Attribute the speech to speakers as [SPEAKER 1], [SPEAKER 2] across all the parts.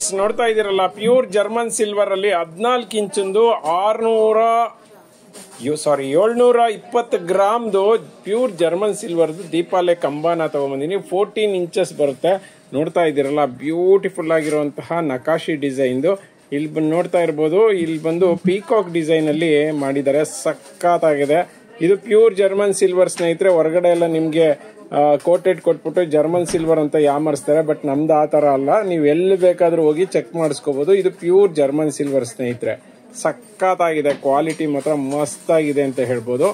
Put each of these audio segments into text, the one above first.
[SPEAKER 1] Friends ನೋಡ್ತಾ ಇದ್ದೀರಲ್ಲ, pure German silver ಅಲ್ಲಿ 14 ಇಂಚಂದು 720 ಗ್ರಾಮ್ದು ಪ್ಯೂರ್ ಜರ್ಮನ್ ಸಿಲ್ವರ್ದು ದೀಪಾಲೆ ಕಂಬನ ತಗೊಂಬಂದಿನಿ. 14 ಇಂಚಸ್ ಬರುತ್ತೆ. ನೋಡ್ತಾ ಇದ್ದೀರಲ್ಲ, ಬ್ಯೂಟಿಫುಲ್ ಆಗಿರುವಂತಹ ನಕಾಶಿ ಡಿಸೈನ್ದು. ಇಲ್ಲಿ ಬಂದು ನೋಡ್ತಾ ಇರ್ಬೋದು, ಇಲ್ಲಿ ಬಂದು ಪೀಕಾಕ್ ಡಿಸೈನ್ ಅಲ್ಲಿ ಮಾಡಿದ್ದಾರೆ. ಸಖತ್ತಾಗಿದೆ. ಇದು ಪ್ಯೂರ್ ಜರ್ಮನ್ ಸಿಲ್ವರ್ ಸ್ನೇಹಿತರೆ. ಹೊರಗಡೆ ಎಲ್ಲ ನಿಮ್ಗೆ ಕೋಟೆಡ್ ಕೊಟ್ಬಿಟ್ಟು ಜರ್ಮನ್ ಸಿಲ್ವರ್ ಅಂತ ಯಾಮರ್ಸ್ತಾರೆ, ಬಟ್ ನಮ್ದು ಆ ತರ ಅಲ್ಲ. ನೀವು ಎಲ್ಲಿ ಬೇಕಾದ್ರೂ ಹೋಗಿ ಚೆಕ್ ಮಾಡಿಸ್ಕೋಬಹುದು. ಇದು ಪ್ಯೂರ್ ಜರ್ಮನ್ ಸಿಲ್ವರ್ ಸ್ನೇಹಿತರೆ. ಸಖತ್ತಾಗಿದೆ. ಕ್ವಾಲಿಟಿ ಮಾತ್ರ ಮಸ್ತ್ ಆಗಿದೆ ಅಂತ ಹೇಳ್ಬೋದು.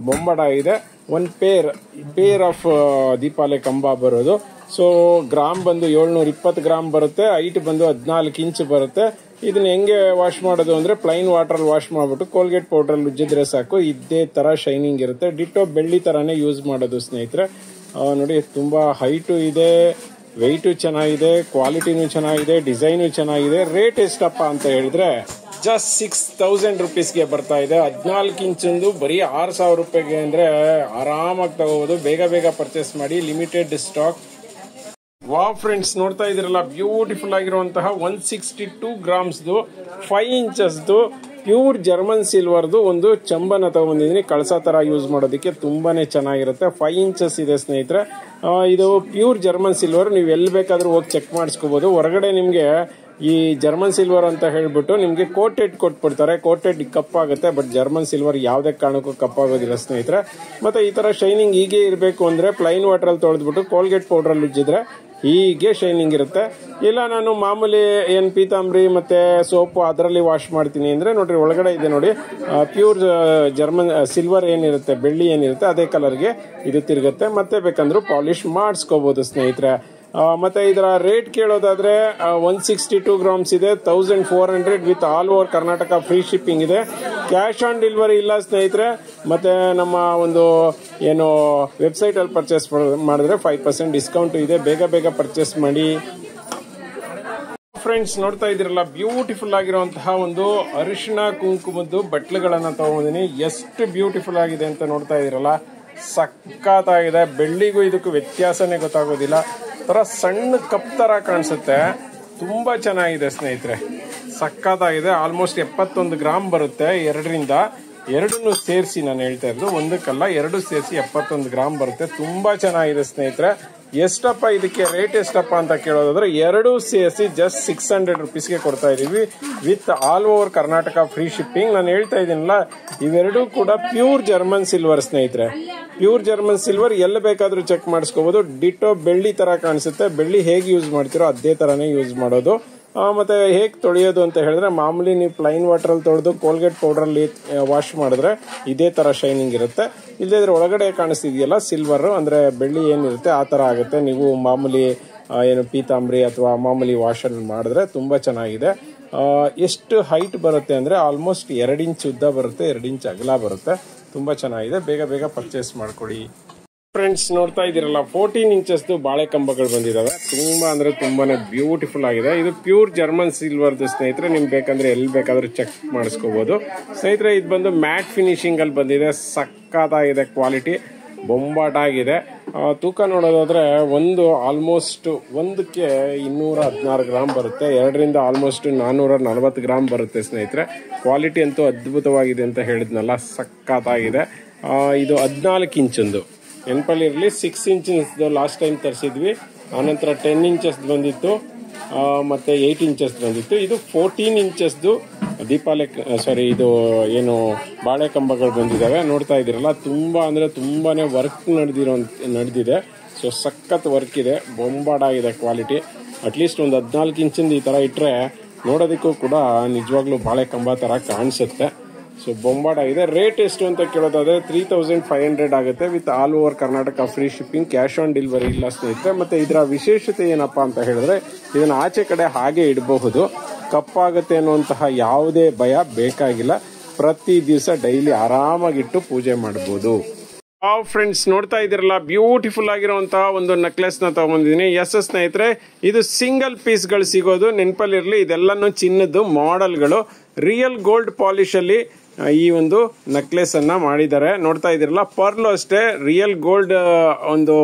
[SPEAKER 1] ಬೊಂಬಾಟಾಗಿದೆ. ಒಂದು ಪೇರ್ ಆಫ್ ದೀಪಾಲೆ ಕಂಬ ಬರೋದು. ಸೊ ಗ್ರಾಮ್ ಬಂದು 720 ಗ್ರಾಮ್ ಬರುತ್ತೆ. ಹೈಟ್ ಬಂದು 14 ಇಂಚ್ ಬರುತ್ತೆ. ಇದನ್ನ ಹೆಂಗೆ ವಾಶ್ ಮಾಡೋದು ಅಂದ್ರೆ, ಪ್ಲೈನ್ ವಾಟರ್ ವಾಶ್ ಮಾಡ್ಬಿಟ್ಟು ಕೋಲ್ಗೇಟ್ ಪೌಡರ್ ಉಜ್ಜಿದ್ರೆ ಸಾಕು. ಇದೇ ತರ ಶೈನಿಂಗ್ ಇರುತ್ತೆ. ಡಿಟೋ ಬೆಳ್ಳಿ ತರಾನೇ ಯೂಸ್ ಮಾಡೋದು ಸ್ನೇಹಿತರೆ. ನೋಡಿ, ತುಂಬಾ ಹೈಟು ಇದೆ, ವೆಯ್ಟು ಚೆನ್ನಾಗಿದೆ, ಕ್ವಾಲಿಟಿನೂ ಚೆನ್ನಾಗಿದೆ, ಡಿಸೈನು ಚೆನ್ನಾಗಿದೆ. ರೇಟ್ ಎಷ್ಟಪ್ಪ ಅಂತ ಹೇಳಿದ್ರೆ ಜಸ್ಟ್ 6000 ರುಪೀಸ್ಗೆ ಬರ್ತಾ ಇದೆ. 14 ಇಂಚಂದು ಬರೀ 6000 ರೂಪಾಯಿಗೆ ಅಂದ್ರೆ ಆರಾಮಾಗಿ ತಗೋಬಹುದು. ಬೇಗ ಪರ್ಚೇಸ್ ಮಾಡಿ, ಲಿಮಿಟೆಡ್ ಸ್ಟಾಕ್. ವಾವ್ ಫ್ರೆಂಡ್ಸ್, ನೋಡ್ತಾ ಇದ್ರಲ್ಲ, ಬ್ಯೂಟಿಫುಲ್ ಆಗಿರುವಂತಹ 162 ಗ್ರಾಮ್ಸ್ದು 5 ಇಂಚಸ್ದು ಪ್ಯೂರ್ ಜರ್ಮನ್ ಸಿಲ್ವರ್ದು ಒಂದು ಚಂಬನ ತಗೊಂಡಿದ್ದೀನಿ. ಕಳಸ ತರ ಯೂಸ್ ಮಾಡೋದಕ್ಕೆ ತುಂಬಾನೇ ಚೆನ್ನಾಗಿರುತ್ತೆ. 5 ಇಂಚಸ್ ಇದೆ ಸ್ನೇಹಿತರೆ. ಇದು ಪ್ಯೂರ್ ಜರ್ಮನ್ ಸಿಲ್ವರ್. ನೀವು ಎಲ್ಲಿ ಬೇಕಾದ್ರೂ ಹೋಗಿ ಚೆಕ್ ಮಾಡಿಸ್ಕೋಬಹುದು. ಹೊರಗಡೆ ನಿಮ್ಗೆ ಈ ಜರ್ಮನ್ ಸಿಲ್ವರ್ ಅಂತ ಹೇಳ್ಬಿಟ್ಟು ನಿಮ್ಗೆ ಕೋಟೆಡ್ ಕೊಟ್ಬಿಡ್ತಾರೆ. ಕೋಟೆಡ್ ಕಪ್ಪಾಗುತ್ತೆ, ಬಟ್ ಜರ್ಮನ್ ಸಿಲ್ವರ್ ಯಾವುದೇ ಕಾರಣಕ್ಕೂ ಕಪ್ಪಾಗೋದಿಲ್ಲ ಸ್ನೇಹಿತರೆ. ಮತ್ತೆ ಈ ತರ ಶೈನಿಂಗ್ ಹೀಗೆ ಇರಬೇಕು ಅಂದ್ರೆ ಪ್ಲೈನ್ ವಾಟರ್ ಅಲ್ಲಿ ತೊಳೆದ್ಬಿಟ್ಟು ಕೋಲ್ಗೇಟ್ ಪೌಡರ್ ಅಲ್ಲಿ ಉಜ್ಜಿದ್ರೆ ಹೀಗೆ ಶೈನಿಂಗ್ ಇರುತ್ತೆ. ಇಲ್ಲ ನಾನು ಮಾಮೂಲಿ ಏನ್ ಪೀತಾಂಬರಿ ಮತ್ತೆ ಸೋಪು ಅದರಲ್ಲಿ ವಾಶ್ ಮಾಡ್ತೀನಿ ಅಂದ್ರೆ ನೋಡ್ರಿ, ಒಳಗಡೆ ಇದೆ ನೋಡಿ, ಪ್ಯೂರ್ ಜರ್ಮನ್ ಸಿಲ್ವರ್ ಏನಿರುತ್ತೆ, ಬೆಳ್ಳಿ ಏನಿರುತ್ತೆ ಅದೇ ಕಲರ್ಗೆ ಇದು ತಿರುಗುತ್ತೆ. ಮತ್ತೆ ಬೇಕಂದ್ರೂ ಪಾಲಿಶ್ ಮಾಡಿಸ್ಕೋಬಹುದು ಸ್ನೇಹಿತರೆ. ಮತ್ತೆ ಇದರ ರೇಟ್ ಕೇಳೋದಾದ್ರೆ 162 ಗ್ರಾಮ್ಸ್ ಇದೆ, 1400 with all over Karnataka free shipping ಇದೆ. ಕ್ಯಾಶ್ ಆನ್ ಡೆಲಿವರಿ ಇಲ್ಲ ಸ್ನೇಹಿತರೆ. ಮತ್ತೆ ನಮ್ಮ ಒಂದು ಏನು ವೆಬ್ಸೈಟ್ ಅಲ್ಲಿ ಪರ್ಚೇಸ್ ಮಾಡಿದ್ರೆ 5% ಡಿಸ್ಕೌಂಟ್ ಇದೆ. ಬೇಗ ಪರ್ಚೇಸ್ ಮಾಡಿ ಫ್ರೆಂಡ್ಸ್. ನೋಡ್ತಾ ಇದ್ದೀರಲ್ಲ, ಬ್ಯೂಟಿಫುಲ್ ಆಗಿರುವಂತಹ ಒಂದು ಅರಿಶಿಣ ಕುಂಕುಮದ್ದು ಬಟ್ಲುಗಳನ್ನ ತಗೊಂಡಿದ್ದೀನಿ. ಎಷ್ಟು ಬ್ಯೂಟಿಫುಲ್ ಆಗಿದೆ ಅಂತ ನೋಡ್ತಾ ಇದ್ದೀರಲ್ಲ, ಸಖತ್ತಾಗಿದೆ. ಬೆಳ್ಳಿಗೂ ಇದಕ್ಕೂ ವ್ಯತ್ಯಾಸನೇ ಗೊತ್ತಾಗೋದಿಲ್ಲ. ತರ ಸಣ್ಣ ಕಪ್ ತರ ಕಾಣಿಸುತ್ತೆ. ತುಂಬಾ ಚೆನ್ನಾಗಿದೆ ಸ್ನೇಹಿತರೆ, ಸಖತ್ತಾಗಿದೆ. ಆಲ್ಮೋಸ್ಟ್ 71 ಗ್ರಾಮ್ ಬರುತ್ತೆ. ಎರಡನ್ನೂ ಸೇರಿಸಿ ನಾನು ಹೇಳ್ತಾ ಇರೋದು, ಒಂದಕ್ಕಲ್ಲ, ಎರಡು ಸೇರಿಸಿ 71 ಗ್ರಾಮ್ ಬರುತ್ತೆ. ತುಂಬಾ ಚೆನ್ನಾಗಿದೆ ಸ್ನೇಹಿತರೆ. ಎಷ್ಟಪ್ಪ ಇದಕ್ಕೆ ರೇಟ್ ಎಷ್ಟಪ್ಪ ಅಂತ ಕೇಳೋದಾದ್ರೆ, ಎರಡು ಸೇರಿಸಿ ಜಸ್ಟ್ 600 ರುಪೀಸ್ಗೆ ಕೊಡ್ತಾ ಇದೀವಿ with all over Karnataka free shipping. ನಾನು ಹೇಳ್ತಾ ಇದ್ದೀನಲ್ಲ, ಇವೆರಡೂ ಕೂಡ ಪ್ಯೂರ್ ಜರ್ಮನ್ ಸಿಲ್ವರ್ ಸ್ನೇಹಿತರೆ. ಪ್ಯೂರ್ ಜರ್ಮನ್ ಸಿಲ್ವರ್ ಎಲ್ಲಿ ಬೇಕಾದ್ರೂ ಚೆಕ್ ಮಾಡಿಸ್ಕೋಬಹುದು. ಡಿಟೋ ಬೆಳ್ಳಿ ತರ ಕಾಣಿಸುತ್ತೆ. ಬೆಳ್ಳಿ ಹೇಗೆ ಯೂಸ್ ಮಾಡ್ತೀರೋ ಅದೇ ತರಾನೇ ಯೂಸ್ ಮಾಡೋದು. ಮತ್ತೆ ಹೇಗೆ ತೊಳೆಯೋದು ಅಂತ ಹೇಳಿದ್ರೆ, ಮಾಮೂಲಿ ನೀವು ಪ್ಲೈನ್ ವಾಟರ್ ಅಲ್ಲಿ ತೊಳೆದು ಕೋಲ್ಗೇಟ್ ಪೌಡರ್ ಅಲ್ಲಿ ವಾಶ್ ಮಾಡಿದ್ರೆ ಇದೇ ತರ ಶೈನಿಂಗ್ ಇರುತ್ತೆ. ಇಲ್ಲದ್ರೆ ಒಳಗಡೆ ಕಾಣಿಸ್ತಿದೆಯಲ್ಲ ಸಿಲ್ವರ್ ಅಂದ್ರೆ ಬೆಳ್ಳಿ ಏನಿರುತ್ತೆ ಆ ತರ ಆಗುತ್ತೆ. ನೀವು ಮಾಮೂಲಿ ಏನು ಪೀತಾಂಬರಿ ಅಥವಾ ಮಾಮೂಲಿ ವಾಶ್ ಅಲ್ಲಿ ಮಾಡಿದ್ರೆ ತುಂಬಾ ಚೆನ್ನಾಗಿದೆ. ಎಷ್ಟು ಹೈಟ್ ಬರುತ್ತೆ ಅಂದ್ರೆ ಆಲ್ಮೋಸ್ಟ್ 2 ಇಂಚ್ ಉದ್ದ ಬರುತ್ತೆ, 2 ಇಂಚ್ ಅಗಲ ಬರುತ್ತೆ. ತುಂಬಾ ಚೆನ್ನಾಗಿದೆ. ಬೇಗ ಪರ್ಚೇಸ್ ಮಾಡ್ಕೊಡಿ ಫ್ರೆಂಡ್ಸ್. ನೋಡ್ತಾ ಇದ್ದೀರಲ್ಲ, 14 ಇಂಚಸ್ದು ಬಾಳೆ ಕಂಬಗಳು ಬಂದಿದಾವೆ. ತುಂಬಾ ಅಂದ್ರೆ ತುಂಬಾನೇ ಬ್ಯೂಟಿಫುಲ್ ಆಗಿದೆ. ಇದು ಪ್ಯೂರ್ ಜರ್ಮನ್ ಸಿಲ್ವರ್ದು ಸ್ನೇಹಿತರೆ. ನಿಮ್ಗೆ ಬೇಕಂದ್ರೆ ಎಲ್ಲಿ ಬೇಕಾದ್ರೂ ಚೆಕ್ ಮಾಡಿಸ್ಕೋಬಹುದು ಸ್ನೇಹಿತರೆ. ಇದು ಬಂದು ಮ್ಯಾಟ್ ಫಿನಿಶಿಂಗ್ ಅಲ್ಲಿ ಬಂದಿದೆ. ಸಖತ್ತಾಗಿದೆ. ಕ್ವಾಲಿಟಿ ಬೊಂಬಾಟಾಗಿದೆ. ತೂಕ ನೋಡೋದಾದ್ರೆ ಆಲ್ಮೋಸ್ಟ್ ಒಂದಕ್ಕೆ 216 ಗ್ರಾಮ್ ಬರುತ್ತೆ. ಎರಡರಿಂದ ಆಲ್ಮೋಸ್ಟ್ 440 ಗ್ರಾಮ್ ಬರುತ್ತೆ ಸ್ನೇಹಿತರೆ. ಕ್ವಾಲಿಟಿ ಅಂತೂ ಅದ್ಭುತವಾಗಿದೆ ಅಂತ ಹೇಳಿದ್ನಲ್ಲ, ಸಖತ್ತಾಗಿದೆ. ಇದು 14 ಇಂಚಂದು ನೆನಪಲ್ಲಿ ಇರಲಿ. 6 ಇಂಚಸ್ ಲಾಸ್ಟ್ ಟೈಮ್ ತರಿಸಿದ್ವಿ. ಆನಂತರ 10 ಇಂಚಸ್ ಬಂದಿತ್ತು, ಮತ್ತೆ 8 ಇಂಚಸ್ ಬಂದಿತ್ತು. ಇದು 14 ಇಂಚಸ್ದು ಇದು ಏನು ಬಾಳೆ ಕಂಬಗಳು ಬಂದಿದ್ದಾವೆ. ನೋಡ್ತಾ ಇದ್ದೀರಲ್ಲ, ತುಂಬಾ ಅಂದ್ರೆ ತುಂಬಾನೇ ವರ್ಕ್ ನಡೆದಿದೆ. ಸೊ ಸಖತ್ ವರ್ಕ್ ಇದೆ. ಬೊಂಬಾಡಾಗಿದೆ ಕ್ವಾಲಿಟಿ. ಅಟ್ಲೀಸ್ಟ್ ಒಂದು 14 ಇಂಚಿಂದ ಈ ತರ ಇಟ್ರೆ ನೋಡೋದಕ್ಕೂ ಕೂಡ ನಿಜವಾಗ್ಲೂ ಬಾಳೆ ಕಂಬ ತರ ಕಾಣಿಸುತ್ತೆ. ಸೊ ಬೊಂಬಾಡಾಗಿದೆ. ರೇಟ್ ಎಷ್ಟು ಅಂತ ಕೇಳೋದಾದ್ರೆ 3500 ಆಗುತ್ತೆ with all over Karnataka free shipping. Cash on delivery ಇಲ್ಲ ಸ್ನೇಹಿತರೆ. ಮತ್ತೆ ಇದರ ವಿಶೇಷತೆ ಏನಪ್ಪಾ ಅಂತ ಹೇಳಿದ್ರೆ, ಇದನ್ನ ಆಚೆ ಕಡೆ ಹಾಗೆ ಇಡಬಹುದು. ಕಪ್ಪಾಗುತ್ತೆ ಅನ್ನುವಂತಹ ಯಾವುದೇ ಭಯ ಬೇಕಾಗಿಲ್ಲ. ಪ್ರತಿ ದಿವಸ ಡೈಲಿ ಆರಾಮಾಗಿಟ್ಟು ಪೂಜೆ ಮಾಡಬಹುದು. ಫ್ರೆಂಡ್ಸ್, ನೋಡ್ತಾ ಇದ್ದೀರಲ್ಲ, ಬ್ಯೂಟಿಫುಲ್ ಆಗಿರುವಂತಹ ಒಂದು ನೆಕ್ಲೆಸ್ ನ ತಗೊಂಡಿದ್ದೀನಿ. ಎಸ್ ಸ್ನೇಹಿತರೆ, ಇದು ಸಿಂಗಲ್ ಪೀಸ್ ಗಳು ಸಿಗೋದು. ನೆನಪಲ್ಲಿರಲಿ, ಇದೆಲ್ಲಾನು ಚಿನ್ನದ್ದು ಮಾಡೆಲ್ಗಳು. ರಿಯಲ್ ಗೋಲ್ಡ್ ಪಾಲಿಶ್ ಅಲ್ಲಿ ಈ ಒಂದು ನೆಕ್ಲೆಸ್ ಅನ್ನ ಮಾಡಿದ್ದಾರೆ. ನೋಡ್ತಾ ಇದ್ದೀರಲ್ಲ, ಪರ್ಲು ಅಷ್ಟೇ ರಿಯಲ್ ಗೋಲ್ಡ್ ಒಂದು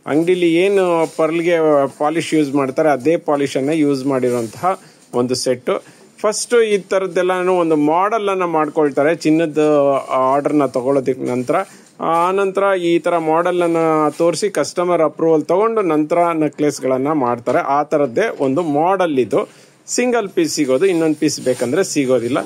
[SPEAKER 1] ಅಂಗಡಿಲಿ ಏನು ಪರ್ಲ್ಗೆ ಪಾಲಿಶ್ ಯೂಸ್ ಮಾಡ್ತಾರೆ ಅದೇ ಪಾಲಿಶನ್ನು ಯೂಸ್ ಮಾಡಿರುವಂತಹ ಒಂದು ಸೆಟ್ಟು. ಫಸ್ಟು ಈ ಥರದ್ದೆಲ್ಲನೂ ಒಂದು ಮಾಡೆಲನ್ನು ಮಾಡ್ಕೊಳ್ತಾರೆ ಚಿನ್ನದ ಆರ್ಡರ್ನ ತಗೊಳ್ಳೋದಕ್ಕೆ. ನಂತರ ಈ ಥರ ಮಾಡೆಲನ್ನು ತೋರಿಸಿ ಕಸ್ಟಮರ್ ಅಪ್ರೂವಲ್ ತೊಗೊಂಡು ನಂತರ ನೆಕ್ಲೆಸ್ಗಳನ್ನು ಮಾಡ್ತಾರೆ. ಆ ಥರದ್ದೇ ಒಂದು ಮಾಡೆಲ್ ಇದು. ಸಿಂಗಲ್ ಪೀಸ್ ಸಿಗೋದು, ಇನ್ನೊಂದು ಪೀಸ್ ಬೇಕಂದ್ರೆ ಸಿಗೋದಿಲ್ಲ.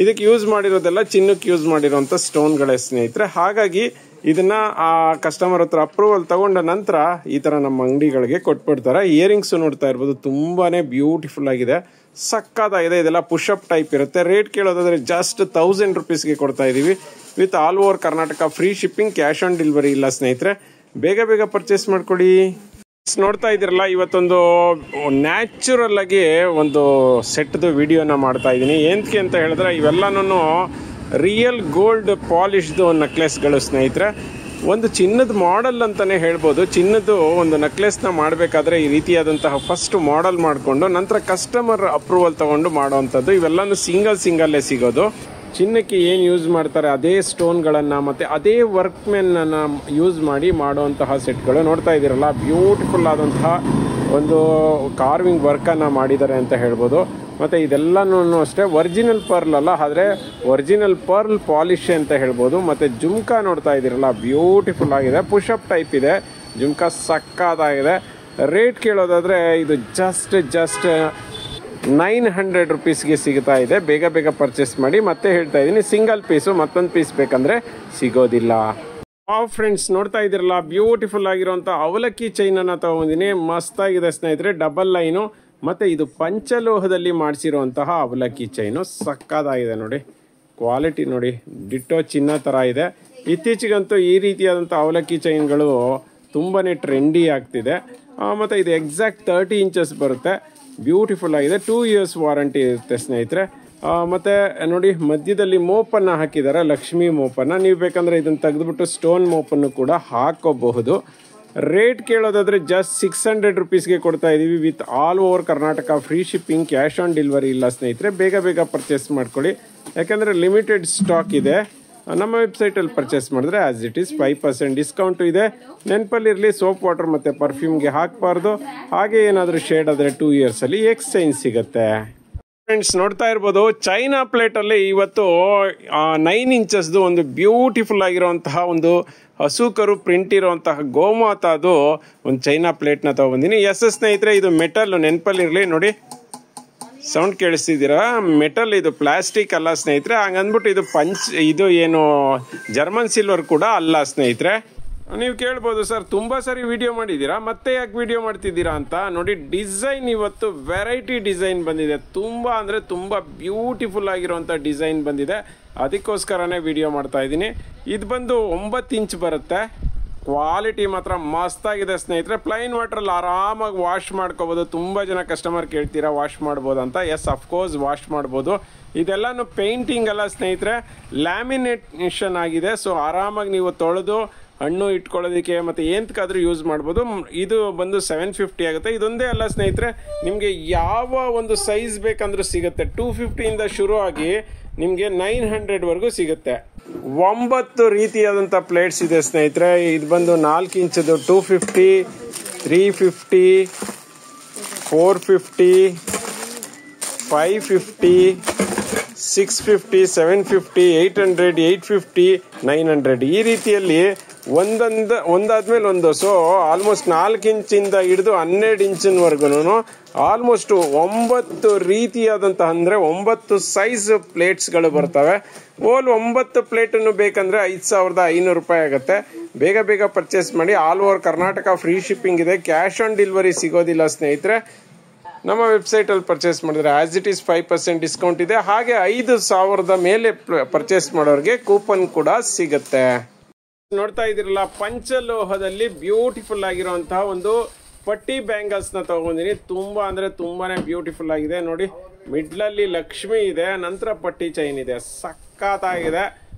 [SPEAKER 1] ಇದಕ್ಕೆ ಯೂಸ್ ಮಾಡಿರೋದೆಲ್ಲ ಚಿನ್ನಕ್ಕೆ ಯೂಸ್ ಮಾಡಿರೋಂಥ ಸ್ಟೋನ್ಗಳೇ ಸ್ನೇಹಿತರೆ. ಹಾಗಾಗಿ ಇದನ್ನ ಆ ಕಸ್ಟಮರ್ ಹತ್ರ ಅಪ್ರೂವಲ್ ತಗೊಂಡ ನಂತರ ಈ ತರ ನಮ್ಮ ಅಂಗಡಿಗಳಿಗೆ ಕೊಟ್ಬಿಡ್ತಾರೆ. ಇಯರಿಂಗ್ಸ್ ನೋಡ್ತಾ ಇರ್ಬೋದು, ತುಂಬಾನೇ ಬ್ಯೂಟಿಫುಲ್ ಆಗಿದೆ, ಸಕ್ಕತ್ತಾಗಿದೆ. ಇದೆಲ್ಲ ಪುಷಪ್ ಟೈಪ್ ಇರುತ್ತೆ. ರೇಟ್ ಕೇಳೋದಾದ್ರೆ ಜಸ್ಟ್ 1000 ರುಪೀಸ್ಗೆ ಕೊಡ್ತಾ ಇದೀವಿ with all over Karnataka. Free shipping, cash on delivery ಇಲ್ಲ ಸ್ನೇಹಿತರೆ. ಬೇಗ ಬೇಗ ಪರ್ಚೇಸ್ ಮಾಡ್ಕೊಡಿ. ನೋಡ್ತಾ ಇದ್ದೀರಲ್ಲ, ಇವತ್ತೊಂದು ನ್ಯಾಚುರಲ್ ಆಗಿ ಒಂದು ಸೆಟ್ದು ವಿಡಿಯೋನ ಮಾಡ್ತಾ ಇದ್ದೀನಿ. ಏನಕ್ಕೆ ಅಂತ ಹೇಳಿದ್ರೆ ಇವೆಲ್ಲನೂ ರಿಯಲ್ ಗೋಲ್ಡ್ ಪಾಲಿಶ್ದು ನೆಕ್ಲೆಸ್ಗಳು ಸ್ನೇಹಿತರೆ. ಒಂದು ಚಿನ್ನದ ಮಾಡೆಲ್ ಅಂತಾನೆ ಹೇಳ್ಬೋದು. ಚಿನ್ನದ ಒಂದು ನೆಕ್ಲೆಸ್ನ ಮಾಡಬೇಕಾದ್ರೆ ಈ ರೀತಿಯಾದಂತಹ ಫಸ್ಟ್ ಮಾಡೆಲ್ ಮಾಡಿಕೊಂಡು ನಂತರ ಕಸ್ಟಮರ್ ಅಪ್ರೂವಲ್ ತಗೊಂಡು ಮಾಡೋವಂಥದ್ದು. ಇವೆಲ್ಲನೂ ಸಿಂಗಲ್ಲೇ ಸಿಗೋದು. ಚಿನ್ನಕ್ಕೆ ಏನು ಯೂಸ್ ಮಾಡ್ತಾರೆ ಅದೇ ಸ್ಟೋನ್ಗಳನ್ನು ಮತ್ತು ಅದೇ ವರ್ಕ್ಮೆನ್ನ ಯೂಸ್ ಮಾಡಿ ಮಾಡುವಂತಹ ಸೆಟ್ಗಳು. ನೋಡ್ತಾ ಇದ್ದೀರಲ್ಲ, ಬ್ಯೂಟಿಫುಲ್ ಆದಂತಹ ಒಂದು ಕಾರ್ವಿಂಗ್ ವರ್ಕನ್ನು ಮಾಡಿದ್ದಾರೆ ಅಂತ ಹೇಳ್ಬೋದು. ಮತ್ತು ಇದೆಲ್ಲನೂ ಅಷ್ಟೇ ಒರಿಜಿನಲ್ ಪರ್ಲ್ ಅಲ್ಲ, ಆದರೆ ಒರಿಜಿನಲ್ ಪರ್ಲ್ ಪಾಲಿಶ್ ಅಂತ ಹೇಳ್ಬೋದು. ಮತ್ತು ಜುಮ್ಕಾ ನೋಡ್ತಾ ಇದ್ದೀರಲ್ಲ, ಬ್ಯೂಟಿಫುಲ್ ಆಗಿದೆ, ಪುಷಪ್ ಟೈಪ್ ಇದೆ ಜುಮ್ಕಾ, ಸಕ್ಕತ್ತಾಗಿದೆ. ರೇಟ್ ಕೇಳೋದಾದರೆ ಇದು ಜಸ್ಟ್ 900 ರುಪೀಸ್ಗೆ ಸಿಗ್ತಾ ಇದೆ. ಬೇಗ ಬೇಗ ಪರ್ಚೇಸ್ ಮಾಡಿ. ಮತ್ತೆ ಹೇಳ್ತಾ ಇದ್ದೀನಿ, ಸಿಂಗಲ್ ಪೀಸು, ಮತ್ತೊಂದು ಪೀಸ್ ಬೇಕಂದರೆ ಸಿಗೋದಿಲ್ಲ. ಫ್ರೆಂಡ್ಸ್ ನೋಡ್ತಾ ಇದ್ದೀರಲ್ಲ, ಬ್ಯೂಟಿಫುಲ್ ಆಗಿರುವಂಥ ಅವಲಕ್ಕಿ ಚೈನನ್ನು ತಗೊಂಡಿದ್ದೀನಿ. ಮಸ್ತಾಗಿದೆ ಸ್ನೇಹಿತರೆ, ಡಬಲ್ ಲೈನು. ಮತ್ತು ಇದು ಪಂಚಲೋಹದಲ್ಲಿ ಮಾಡಿಸಿರುವಂತಹ ಅವಲಕ್ಕಿ ಚೈನು, ಸಕ್ಕತ್ತಾಗಿದೆ ನೋಡಿ. ಕ್ವಾಲಿಟಿ ನೋಡಿ, ಡಿಟ್ಟೋ ಚಿನ್ನ ಥರ ಇದೆ. ಇತ್ತೀಚೆಗಂತೂ ಈ ರೀತಿಯಾದಂಥ ಅವಲಕ್ಕಿ ಚೈನ್ಗಳು ತುಂಬಾ ಟ್ರೆಂಡಿ ಆಗ್ತಿದೆ. ಮತ್ತು ಇದು ಎಕ್ಸಾಕ್ಟ್ 30 ಇಂಚಸ್ ಬರುತ್ತೆ. ಬ್ಯೂಟಿಫುಲ್ ಆಗಿದೆ. 2 ಇಯರ್ಸ್ ವಾರಂಟಿ ಇರುತ್ತೆ ಸ್ನೇಹಿತರೆ. ಮತ್ತು ನೋಡಿ, ಮಧ್ಯದಲ್ಲಿ ಮೋಪನ್ನು ಹಾಕಿದ್ದಾರೆ, ಲಕ್ಷ್ಮಿ ಮೋಪನ್ನು. ನೀವು ಬೇಕಂದರೆ ಇದನ್ನು ತೆಗೆದುಬಿಟ್ಟು ಸ್ಟೋನ್ ಮೋಪನ್ನು ಕೂಡ ಹಾಕೋಬಹುದು. ರೇಟ್ ಕೇಳೋದಾದರೆ ಜಸ್ಟ್ 600 ರುಪೀಸ್ಗೆ ಕೊಡ್ತಾ ಇದ್ದೀವಿ with all over Karnataka. Free shipping, cash on delivery ಇಲ್ಲ ಸ್ನೇಹಿತರೆ. ಬೇಗ ಬೇಗ ಪರ್ಚೇಸ್ ಮಾಡ್ಕೊಳ್ಳಿ, ಯಾಕಂದರೆ ಲಿಮಿಟೆಡ್ ಸ್ಟಾಕ್ ಇದೆ. ನಮ್ಮ ವೆಬ್ಸೈಟಲ್ಲಿ ಪರ್ಚೇಸ್ ಮಾಡಿದ್ರೆ ಆ್ಯಸ್ ಇಟ್ ಈಸ್ 5% ಡಿಸ್ಕೌಂಟು ಇದೆ. ನೆನಪಲ್ಲಿರಲಿ, ಸೋಪ್ ವಾಟರ್ ಮತ್ತು ಪರ್ಫ್ಯೂಮ್ಗೆ ಹಾಕಬಾರ್ದು. ಹಾಗೆ ಏನಾದರೂ ಶೇಡ್ ಆದರೆ 2 ಇಯರ್ಸಲ್ಲಿ ಎಕ್ಸ್ಚೇಂಜ್ ಸಿಗುತ್ತೆ. ಫ್ರೆಂಡ್ಸ್ ನೋಡ್ತಾ ಇರ್ಬೋದು, ಚೈನಾ ಪ್ಲೇಟಲ್ಲಿ ಇವತ್ತು 9 ಇಂಚಸ್ದು ಒಂದು ಬ್ಯೂಟಿಫುಲ್ ಆಗಿರುವಂತಹ ಒಂದು ಹಸುಕರು ಪ್ರಿಂಟ್ ಇರುವಂತಹ ಗೋಮಾತಾದು ಒಂದು ಚೈನಾ ಪ್ಲೇಟ್ನ ತೊಗೊಂಡಿನಿ. ಸ್ನೇಹಿತರೆ, ಇದು ಮೆಟಲ್, ನೆನಪಲ್ಲಿರಲಿ ನೋಡಿ. ಸೌಂಡ್ ಕೇಳಿಸ್ತಿದ್ದೀರಾ? ಮೆಟಲ್, ಇದು ಪ್ಲಾಸ್ಟಿಕ್ ಅಲ್ಲ ಸ್ನೇಹಿತರೆ. ಹಂಗಂದ್ಬಿಟ್ಟು ಇದು ಏನು ಜರ್ಮನ್ ಸಿಲ್ವರ್ ಕೂಡ ಅಲ್ಲ ಸ್ನೇಹಿತರೆ. ನೀವು ಕೇಳ್ಬೋದು, ಸರ್ ತುಂಬ ಸರಿ ವಿಡಿಯೋ ಮಾಡಿದ್ದೀರಾ, ಮತ್ತೆ ಯಾಕೆ ವಿಡಿಯೋ ಮಾಡ್ತಿದ್ದೀರಾ ಅಂತ. ನೋಡಿ, ಡಿಸೈನ್ ಇವತ್ತು ವೆರೈಟಿ ಡಿಸೈನ್ ಬಂದಿದೆ. ತುಂಬ ಅಂದರೆ ತುಂಬ ಬ್ಯೂಟಿಫುಲ್ ಆಗಿರುವಂಥ ಡಿಸೈನ್ ಬಂದಿದೆ. ಅದಕ್ಕೋಸ್ಕರನೇ ವಿಡಿಯೋ ಮಾಡ್ತಾ ಇದ್ದೀನಿ. ಇದು ಬಂದು 9 ಇಂಚ್ ಬರುತ್ತೆ. ಕ್ವಾಲಿಟಿ ಮಾತ್ರ ಮಸ್ತಾಗಿದೆ ಸ್ನೇಹಿತರೆ. ಪ್ಲೈನ್ ವಾಟ್ರಲ್ಲಿ ಆರಾಮಾಗಿ ವಾಶ್ ಮಾಡ್ಕೋಬೋದು. ತುಂಬ ಜನ ಕಸ್ಟಮರ್ ಕೇಳ್ತೀರಾ ವಾಶ್ ಮಾಡ್ಬೋದು ಅಂತ. ಅಫ್ಕೋರ್ಸ್ ವಾಶ್ ಮಾಡ್ಬೋದು. ಇದೆಲ್ಲನೂ ಪೇಂಟಿಂಗ್ ಅಲ್ಲ ಸ್ನೇಹಿತರೆ, ಲ್ಯಾಮಿನೇಷನ್ ಆಗಿದೆ. ಸೊ ಆರಾಮಾಗಿ ನೀವು ತೊಳೆದು ಹಣ್ಣು ಇಟ್ಕೊಳ್ಳೋದಕ್ಕೆ ಮತ್ತು ಏನಕ್ಕಾದ್ರೂ ಯೂಸ್ ಮಾಡ್ಬೋದು. ಇದು ಬಂದು 750 ಆಗುತ್ತೆ. ಇದೊಂದೇ ಅಲ್ಲ ಸ್ನೇಹಿತರೆ, ನಿಮಗೆ ಯಾವ ಒಂದು ಸೈಜ್ ಬೇಕಂದ್ರೂ ಸಿಗುತ್ತೆ. 250ಇಂದ ಶುರು ಆಗಿ ನಿಮಗೆ 900ವರೆಗೂ ಸಿಗುತ್ತೆ. 9 ರೀತಿಯಾದಂಥ ಪ್ಲೇಟ್ಸ್ ಇದೆ ಸ್ನೇಹಿತರೆ. ಇದು ಬಂದು 4 ಇಂಚದು 250, 350, 450, 550, 650, 750, 800, 850, 900 ಈ ರೀತಿಯಲ್ಲಿ ಒಂದಾದ್ಮೇಲೆ ಒಂದು. ಸೊ ಆಲ್ಮೋಸ್ಟ್ 4 ಇಂಚಿಂದ ಹಿಡಿದು 12 ಇಂಚಿನವರೆಗೂ ಆಲ್ಮೋಸ್ಟ್ 9 ರೀತಿಯಾದಂತಹ, ಅಂದರೆ 9 ಸೈಜ್ ಪ್ಲೇಟ್ಸ್ಗಳು ಬರ್ತವೆ. 9 ಪ್ಲೇಟನ್ನು ಬೇಕಂದ್ರೆ 5500 ರೂಪಾಯಿ ಆಗುತ್ತೆ. ಬೇಗ ಬೇಗ ಪರ್ಚೇಸ್ ಮಾಡಿ. All over Karnataka free shipping ಇದೆ. ಕ್ಯಾಶ್ ಆನ್ ಡೆಲಿವರಿ ಸಿಗೋದಿಲ್ಲ ಸ್ನೇಹಿತರೆ. ನಮ್ಮ ವೆಬ್ಸೈಟಲ್ಲಿ ಪರ್ಚೇಸ್ ಮಾಡಿದ್ರೆ ಆ್ಯಸ್ ಇಟ್ ಈಸ್ 5% ಡಿಸ್ಕೌಂಟ್ ಇದೆ. ಹಾಗೆ 5000 ಮೇಲೆ ಪರ್ಚೇಸ್ ಮಾಡೋರಿಗೆ ಕೂಪನ್ ಕೂಡ ಸಿಗುತ್ತೆ. ನೋಡ್ತಾ ಇದ್ದೀರಲ್ಲ, ಪಂಚಲೋಹದಲ್ಲಿ ಬ್ಯೂಟಿಫುಲ್ ಆಗಿರುವಂತಹ ಒಂದು ಪಟ್ಟಿ ಬ್ಯಾಂಗಲ್ಸ್ನ ತಗೊಂಡಿನಿ. ತುಂಬಾ ಅಂದರೆ ತುಂಬಾನೇ ಬ್ಯೂಟಿಫುಲ್ ಆಗಿದೆ ನೋಡಿ. ಮಿಡ್ಲಲ್ಲಿ ಲಕ್ಷ್ಮಿ ಇದೆ, ನಂತರ ಪಟ್ಟಿ ಚೈನ್ ಇದೆ. ಸಕ್ಕತ್ತಾಗಿದೆ,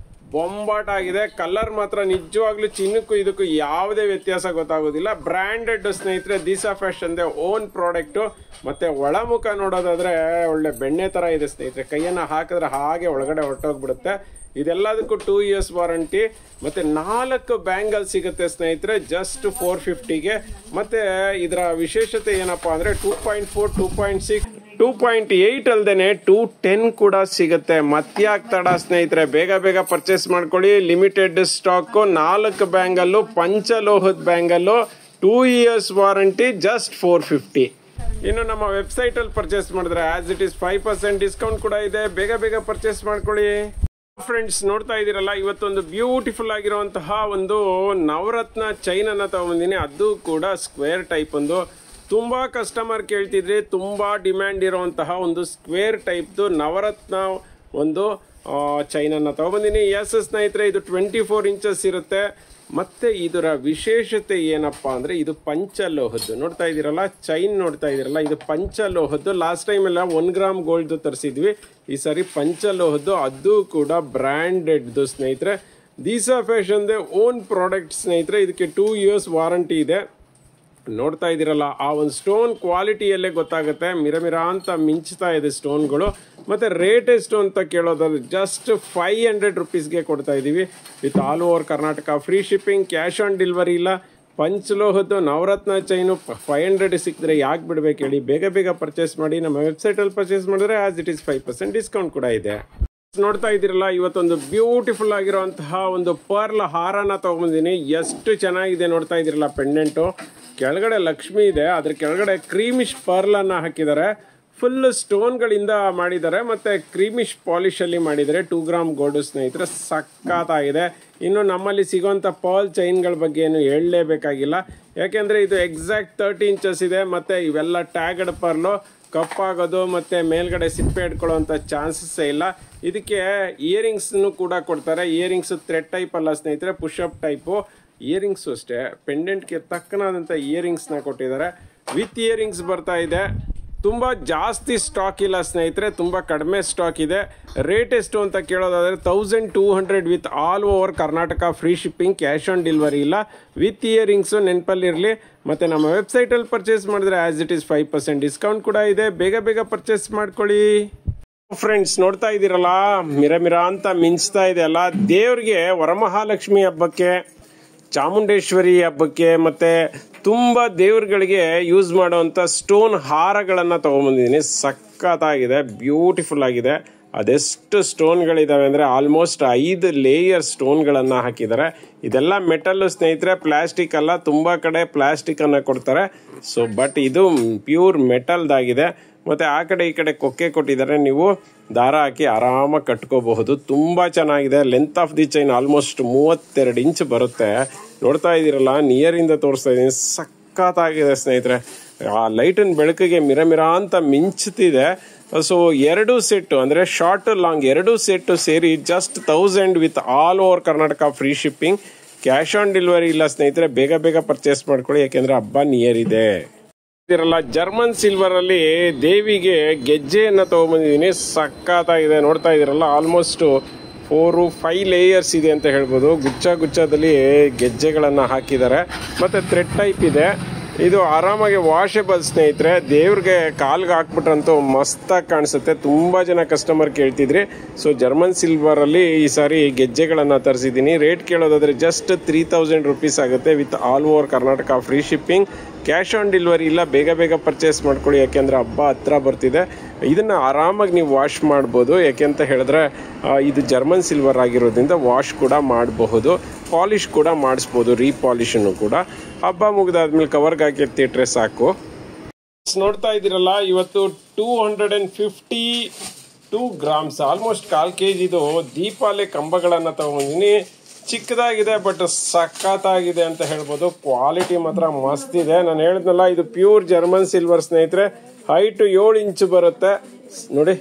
[SPEAKER 1] ಬೊಂಬಾಟಾಗಿದೆ. ಕಲರ್ ಮಾತ್ರ ನಿಜವಾಗ್ಲೂ ಚಿನ್ನಕ್ಕೂ ಇದಕ್ಕೂ ಯಾವುದೇ ವ್ಯತ್ಯಾಸ ಗೊತ್ತಾಗೋದಿಲ್ಲ. ಬ್ರ್ಯಾಂಡೆಡ್ ಸ್ನೇಹಿತರೆ, ದಿಶಾ ಫ್ಯಾಷನ್ ಓನ್ ಪ್ರಾಡಕ್ಟು. ಮತ್ತು ಒಳಮುಖ ನೋಡೋದಾದರೆ ಒಳ್ಳೆ ಬೆಣ್ಣೆ ಥರ ಇದೆ ಸ್ನೇಹಿತರೆ. ಕೈಯನ್ನು ಹಾಕಿದ್ರೆ ಹಾಗೆ ಒಳಗಡೆ ಹೊರಟೋಗ್ಬಿಡುತ್ತೆ. ಇದೆಲ್ಲದಕ್ಕೂ 2 years ವಾರಂಟಿ. ಮತ್ತು 4 ಬ್ಯಾಂಗಲ್ ಸಿಗುತ್ತೆ ಸ್ನೇಹಿತರೆ ಜಸ್ಟ್ 450ಗೆ. ಮತ್ತು ಇದರ ವಿಶೇಷತೆ ಏನಪ್ಪ ಅಂದರೆ 2.4, 2.6, 2.8 ಅಲ್ಲದೆ 210 ಕೂಡ ಸಿಗುತ್ತೆ. ಮತ್ತ್ಯಾಕೆ ತಡ ಸ್ನೇಹಿತರೆ, ಬೇಗ ಬೇಗ ಪರ್ಚೇಸ್ ಮಾಡ್ಕೊಳ್ಳಿ. ಲಿಮಿಟೆಡ್ ಸ್ಟಾಕು, 4 ಬ್ಯಾಂಗಲ್ಲು, ಪಂಚಲೋಹದ ಬ್ಯಾಂಗಲ್ಲು, 2 years ವಾರಂಟಿ, ಜಸ್ಟ್ 450. ಇನ್ನು ನಮ್ಮ ವೆಬ್ಸೈಟಲ್ಲಿ ಪರ್ಚೇಸ್ ಮಾಡಿದ್ರೆ ಆಸ್ ಇಟ್ ಈಸ್ 5% ಡಿಸ್ಕೌಂಟ್ ಕೂಡ ಇದೆ. ಬೇಗ ಬೇಗ ಪರ್ಚೇಸ್ ಮಾಡ್ಕೊಳ್ಳಿ. ಫ್ರೆಂಡ್ಸ್, ನೋಡ್ತಾ ಇದ್ದೀರಲ್ಲ, ಇವತ್ತೊಂದು ಬ್ಯೂಟಿಫುಲ್ ಆಗಿರುವಂತಹ ಒಂದು ನವರತ್ನ ಚೈನ್ ಅನ್ನ ತಗೊಂಡಿದ್ದೀನಿ. ಅದು ಕೂಡ ಸ್ಕ್ವೇರ್ ಟೈಪ್. ಒಂದು ತುಂಬ ಕಸ್ಟಮರ್ ಕೇಳ್ತಿದ್ರಿ, ತುಂಬ ಡಿಮ್ಯಾಂಡ್ ಇರುವಂತಹ ಒಂದು ಸ್ಕ್ವೇರ್ ಟೈಪ್ದು ನವರತ್ನ ಒಂದು ಚೈನನ್ನು ತಗೊಂಡಿದ್ದೀನಿ. ಎಸ್ ಸ್ನೇಹಿತರೆ, ಇದು 24 inches ಇರುತ್ತೆ. ಮತ್ತು ಇದರ ವಿಶೇಷತೆ ಏನಪ್ಪ ಅಂದರೆ ಇದು ಪಂಚಲೋಹದ್ದು. ನೋಡ್ತಾ ಇದ್ದೀರಲ್ಲ, ಚೈನ್ ನೋಡ್ತಾ ಇದ್ದೀರಲ್ಲ, ಇದು ಪಂಚಲೋಹದ್ದು. ಲಾಸ್ಟ್ ಟೈಮ್ ಎಲ್ಲ 1 ಗ್ರಾಮ್ ಗೋಲ್ಡ್ದು ತರಿಸಿದ್ವಿ. ಈ ಸಾರಿ ಪಂಚಲೋಹದ್ದು, ಅದು ಕೂಡ ಬ್ರ್ಯಾಂಡೆಡ್ದು ಸ್ನೇಹಿತರೆ. ದೀಸಾ ಫ್ಯಾಷನ್ದೇ ಓನ್ ಪ್ರಾಡಕ್ಟ್ ಸ್ನೇಹಿತರೆ. ಇದಕ್ಕೆ 2 years ವಾರಂಟಿ ಇದೆ. ನೋಡ್ತಾ ಇದ್ದೀರಲ್ಲ, ಆ ಒಂದು ಸ್ಟೋನ್ ಕ್ವಾಲಿಟಿಯಲ್ಲೇ ಗೊತ್ತಾಗುತ್ತೆ. ಮಿರ ಅಂತ ಮಿಂಚ್ತಾ ಇದೆ ಸ್ಟೋನ್ಗಳು. ಮತ್ತು ರೇಟ್ ಎಷ್ಟು ಅಂತ ಕೇಳೋದಾದ್ರೆ ಜಸ್ಟ್ 500 rupeesಗೆ ಕೊಡ್ತಾ ಇದ್ದೀವಿ. With all over Karnataka free shipping, cash on delivery ಇಲ್ಲ. ಪಂಚಲೋಹದ್ದು ನವರತ್ನ ಚೈನು 500 ಸಿಕ್ಕಿದ್ರೆ ಯಾಕೆ ಬಿಡ್ಬೇಕು ಹೇಳಿ. ಬೇಗ ಬೇಗ ಪರ್ಚೇಸ್ ಮಾಡಿ. ನಮ್ಮ ವೆಬ್ಸೈಟಲ್ಲಿ ಪರ್ಚೇಸ್ ಮಾಡಿದ್ರೆ ಆಸ್ ಇಟ್ ಈಸ್ 5% ಡಿಸ್ಕೌಂಟ್ ಕೂಡ ಇದೆ. ನೋಡ್ತಾ ಇದ್ದೀರಲ್ಲ, ಇವತ್ತೊಂದು ಬ್ಯೂಟಿಫುಲ್ ಆಗಿರುವಂತಹ ಒಂದು ಪರ್ಲ್ ಹಾರನ ತಗೊಂಡಿದ್ದೀನಿ. ಎಷ್ಟು ಚೆನ್ನಾಗಿದೆ ನೋಡ್ತಾ ಇದ್ದೀರಲ್ಲ. ಪೆಂಡೆಂಟು ಕೆಳಗಡೆ ಲಕ್ಷ್ಮಿ ಇದೆ, ಅದ್ರ ಕೆಳಗಡೆ ಕ್ರೀಮಿಶ್ ಪರ್ಲನ್ನು ಹಾಕಿದ್ದಾರೆ. ಫುಲ್ ಸ್ಟೋನ್ಗಳಿಂದ ಮಾಡಿದ್ದಾರೆ ಮತ್ತು ಕ್ರೀಮಿಶ್ ಪಾಲಿಶಲ್ಲಿ ಮಾಡಿದ್ದಾರೆ. 2 ಗ್ರಾಮ್ ಗೋಲ್ಡ್ ಸ್ನೇಹಿತರೆ, ಸಖತ್ತಾಗಿದೆ. ಇನ್ನು ನಮ್ಮಲ್ಲಿ ಸಿಗೋಂಥ ಪರ್ಲ್ ಚೈನ್ಗಳ ಬಗ್ಗೆ ಏನು ಹೇಳಲೇಬೇಕಾಗಿಲ್ಲ. ಯಾಕೆಂದರೆ ಇದು ಎಕ್ಸಾಕ್ಟ್ 30 inches ಇದೆ. ಮತ್ತು ಇವೆಲ್ಲ ಟ್ಯಾಗಡ್ ಪರ್ಲು, ಕಪ್ಪಾಗೋದು ಮತ್ತು ಮೇಲ್ಗಡೆ ಸಿಪ್ಪೆ ಇಟ್ಕೊಳ್ಳೋವಂಥ ಚಾನ್ಸಸ್ಸೇ ಇಲ್ಲ. ಇದಕ್ಕೆ ಇಯರಿಂಗ್ಸ್ನು ಕೂಡ ಕೊಡ್ತಾರೆ. ಇಯರಿಂಗ್ಸ್ ಥ್ರೆಡ್ ಟೈಪ್ ಅಲ್ಲ ಸ್ನೇಹಿತರೆ, ಪುಷಪ್ ಟೈಪು. ಇಯರಿಂಗ್ಸು ಅಷ್ಟೇ ಪೆಂಡೆಂಟ್ಗೆ ತಕ್ಕನಾದಂಥ ಇಯರಿಂಗ್ಸ್ನ ಕೊಟ್ಟಿದ್ದಾರೆ. ವಿತ್ ಇಯರಿಂಗ್ಸ್ ಬರ್ತಾ ಇದೆ. ತುಂಬ ಜಾಸ್ತಿ ಸ್ಟಾಕ್ ಇಲ್ಲ ಸ್ನೇಹಿತರೆ, ತುಂಬ ಕಡಿಮೆ ಸ್ಟಾಕ್ ಇದೆ. ರೇಟ್ ಎಷ್ಟು ಅಂತ ಕೇಳೋದಾದರೆ 1200 with all over Karnataka free shipping, cash on delivery ಇಲ್ಲ. ವಿತ್ ಇಯರಿಂಗ್ಸು ನೆನಪಲ್ಲಿರಲಿ. ಮತ್ತು ನಮ್ಮ ವೆಬ್ಸೈಟಲ್ಲಿ ಪರ್ಚೇಸ್ ಮಾಡಿದ್ರೆ ಆಸ್ ಇಟ್ ಈಸ್ 5% ಡಿಸ್ಕೌಂಟ್ ಕೂಡ ಇದೆ. ಬೇಗ ಬೇಗ ಪರ್ಚೇಸ್ ಮಾಡ್ಕೊಳ್ಳಿ. ಫ್ರೆಂಡ್ಸ್, ನೋಡ್ತಾ ಇದ್ದೀರಲ್ಲ, ಮಿರ ಅಂತ ಮಿಂಚ್ತಾ ಇದೆ ಅಲ್ಲ. ದೇವ್ರಿಗೆ ವರಮಹಾಲಕ್ಷ್ಮಿ ಹಬ್ಬಕ್ಕೆ, ಚಾಮುಂಡೇಶ್ವರಿ ಹಬ್ಬಕ್ಕೆ ಮತ್ತು ತುಂಬ ದೇವ್ರುಗಳಿಗೆ ಯೂಸ್ ಮಾಡುವಂಥ ಸ್ಟೋನ್ ಹಾರಗಳನ್ನು ತೊಗೊಂಬಂದಿದ್ದೀನಿ. ಸಖತ್ತಾಗಿದೆ, ಬ್ಯೂಟಿಫುಲ್ ಆಗಿದೆ. ಅದೆಷ್ಟು ಸ್ಟೋನ್ಗಳಿದ್ದಾವೆ ಅಂದರೆ ಆಲ್ಮೋಸ್ಟ್ 5 ಲೇಯರ್ ಸ್ಟೋನ್ಗಳನ್ನು ಹಾಕಿದ್ದಾರೆ. ಇದೆಲ್ಲ ಮೆಟಲ್ಲು ಸ್ನೇಹಿತರೆ, ಪ್ಲಾಸ್ಟಿಕ್ ಅಲ್ಲ. ತುಂಬ ಕಡೆ ಪ್ಲಾಸ್ಟಿಕ್ಕನ್ನು ಕೊಡ್ತಾರೆ. ಬಟ್ ಇದು ಪ್ಯೂರ್ ಮೆಟಲ್ದಾಗಿದೆ. ಮತ್ತು ಆ ಕಡೆ ಈ ಕಡೆ ಕೊಕ್ಕೆ ಕೊಟ್ಟಿದ್ದಾರೆ. ನೀವು ದಾರ ಹಾಕಿ ಆರಾಮಾಗಿ ಕಟ್ಕೋಬಹುದು. ತುಂಬ ಚೆನ್ನಾಗಿದೆ. Length of the chain almost 32 inch ಬರುತ್ತೆ. ನೋಡ್ತಾ ಇದ್ದೀರಲ್ಲ, ನಿಯರಿಂದ ತೋರಿಸ್ತಾ ಇದ್ದೀನಿ. ಸಖತ್ತಾಗಿದೆ ಸ್ನೇಹಿತರೆ. ಆ ಲೈಟಿನ ಬೆಳಕಿಗೆ ಮಿರ ಅಂತ ಮಿಂಚ್ತಿದೆ. ಸೊ 2 ಸೆಟ್ಟು ಅಂದರೆ ಶಾರ್ಟ್ ಲಾಂಗ್ 2 ಸೆಟ್ಟು ಸೇರಿ just 1000 with all over Karnataka free shipping, cash on delivery ಇಲ್ಲ ಸ್ನೇಹಿತರೆ. ಬೇಗ ಬೇಗ ಪರ್ಚೇಸ್ ಮಾಡ್ಕೊಳ್ಳಿ, ಯಾಕೆಂದರೆ ಹಬ್ಬ ನಿಯರ್ ಇದೆ. ಜರ್ಮನ್ ಸಿಲ್ವರ್ ಅಲ್ಲಿ ದೇವಿಗೆ ಗೆಜ್ಜೆಯನ್ನು ತಗೊಂಡ್ಬಂದಿದ್ದೀನಿ. ಸಖತ್ತಾಗಿದೆ. ನೋಡ್ತಾ ಇದ್ದೀರಲ್ಲ, ಆಲ್ಮೋಸ್ಟ್ 4-5 ಲೇಯರ್ಸ್ ಇದೆ ಅಂತ ಹೇಳ್ಬೋದು. ಗುಚ್ಛದಲ್ಲಿ ಗೆಜ್ಜೆಗಳನ್ನು ಹಾಕಿದ್ದಾರೆ. ಮತ್ತು ಥ್ರೆಡ್ ಟೈಪ್ ಇದೆ. ಇದು ಆರಾಮಾಗಿ ವಾಷೆಬಲ್ ಸ್ನೇಹಿತರೆ. ದೇವ್ರಿಗೆ ಕಾಲ್ಗೆ ಹಾಕ್ಬಿಟ್ರಂತೂ ಮಸ್ತಾಗಿ ಕಾಣಿಸುತ್ತೆ. ತುಂಬ ಜನ ಕಸ್ಟಮರ್ ಕೇಳ್ತಿದ್ರಿ. ಸೊ ಜರ್ಮನ್ ಸಿಲ್ವರಲ್ಲಿ ಈ ಸಾರಿ ಗೆಜ್ಜೆಗಳನ್ನು ತರಿಸಿದ್ದೀನಿ. ರೇಟ್ ಕೇಳೋದಾದರೆ ಜಸ್ಟ್ 3000 rupees ಆಗುತ್ತೆ. With all over Karnataka free shipping, cash on delivery ಇಲ್ಲ. ಬೇಗ ಬೇಗ ಪರ್ಚೇಸ್ ಮಾಡ್ಕೊಳ್ಳಿ, ಯಾಕೆಂದರೆ ಹಬ್ಬ ಹತ್ರ ಬರ್ತಿದೆ. ಇದನ್ನು ಆರಾಮಾಗಿ ನೀವು ವಾಶ್ ಮಾಡ್ಬೋದು. ಯಾಕೆಂತ ಹೇಳಿದ್ರೆ ಇದು ಜರ್ಮನ್ ಸಿಲ್ವರ್ ಆಗಿರೋದ್ರಿಂದ ವಾಶ್ ಕೂಡ ಮಾಡಬಹುದು, ಪಾಲಿಶ್ ಕೂಡ ಮಾಡಿಸ್ಬೋದು, ರೀಪಾಲಿಶನ್ನು ಕೂಡ. ಹಬ್ಬ ಮುಗಿದಾದ್ಮೇಲೆ ಕವರ್ಗೆ ಹಾಕಿ ಎತ್ತಿಟ್ರೆ ಸಾಕು. ನೋಡ್ತಾ ಇದ್ದೀರಲ್ಲ, ಇವತ್ತು 252 ಗ್ರಾಮ್ಸ್, ಆಲ್ಮೋಸ್ಟ್ 1/4 kg ದೀಪಾವಳಿ ಕಂಬಗಳನ್ನು ತಗೊಂಡಿದ್ದೀನಿ. ಚಿಕ್ಕದಾಗಿದೆ ಬಟ್ ಸಖತ್ತಾಗಿದೆ ಅಂತ ಹೇಳ್ಬೋದು. ಕ್ವಾಲಿಟಿ ಮಾತ್ರ ಮಸ್ತ್ ಇದೆ. ನಾನು ಹೇಳಿದ್ನಲ್ಲ, ಇದು ಪ್ಯೂರ್ ಜರ್ಮನ್ ಸಿಲ್ವರ್ ಸ್ನೇಹಿತರೆ. ಹೈಟ್ 7 ಇಂಚ್ ಬರುತ್ತೆ. ನೋಡಿ,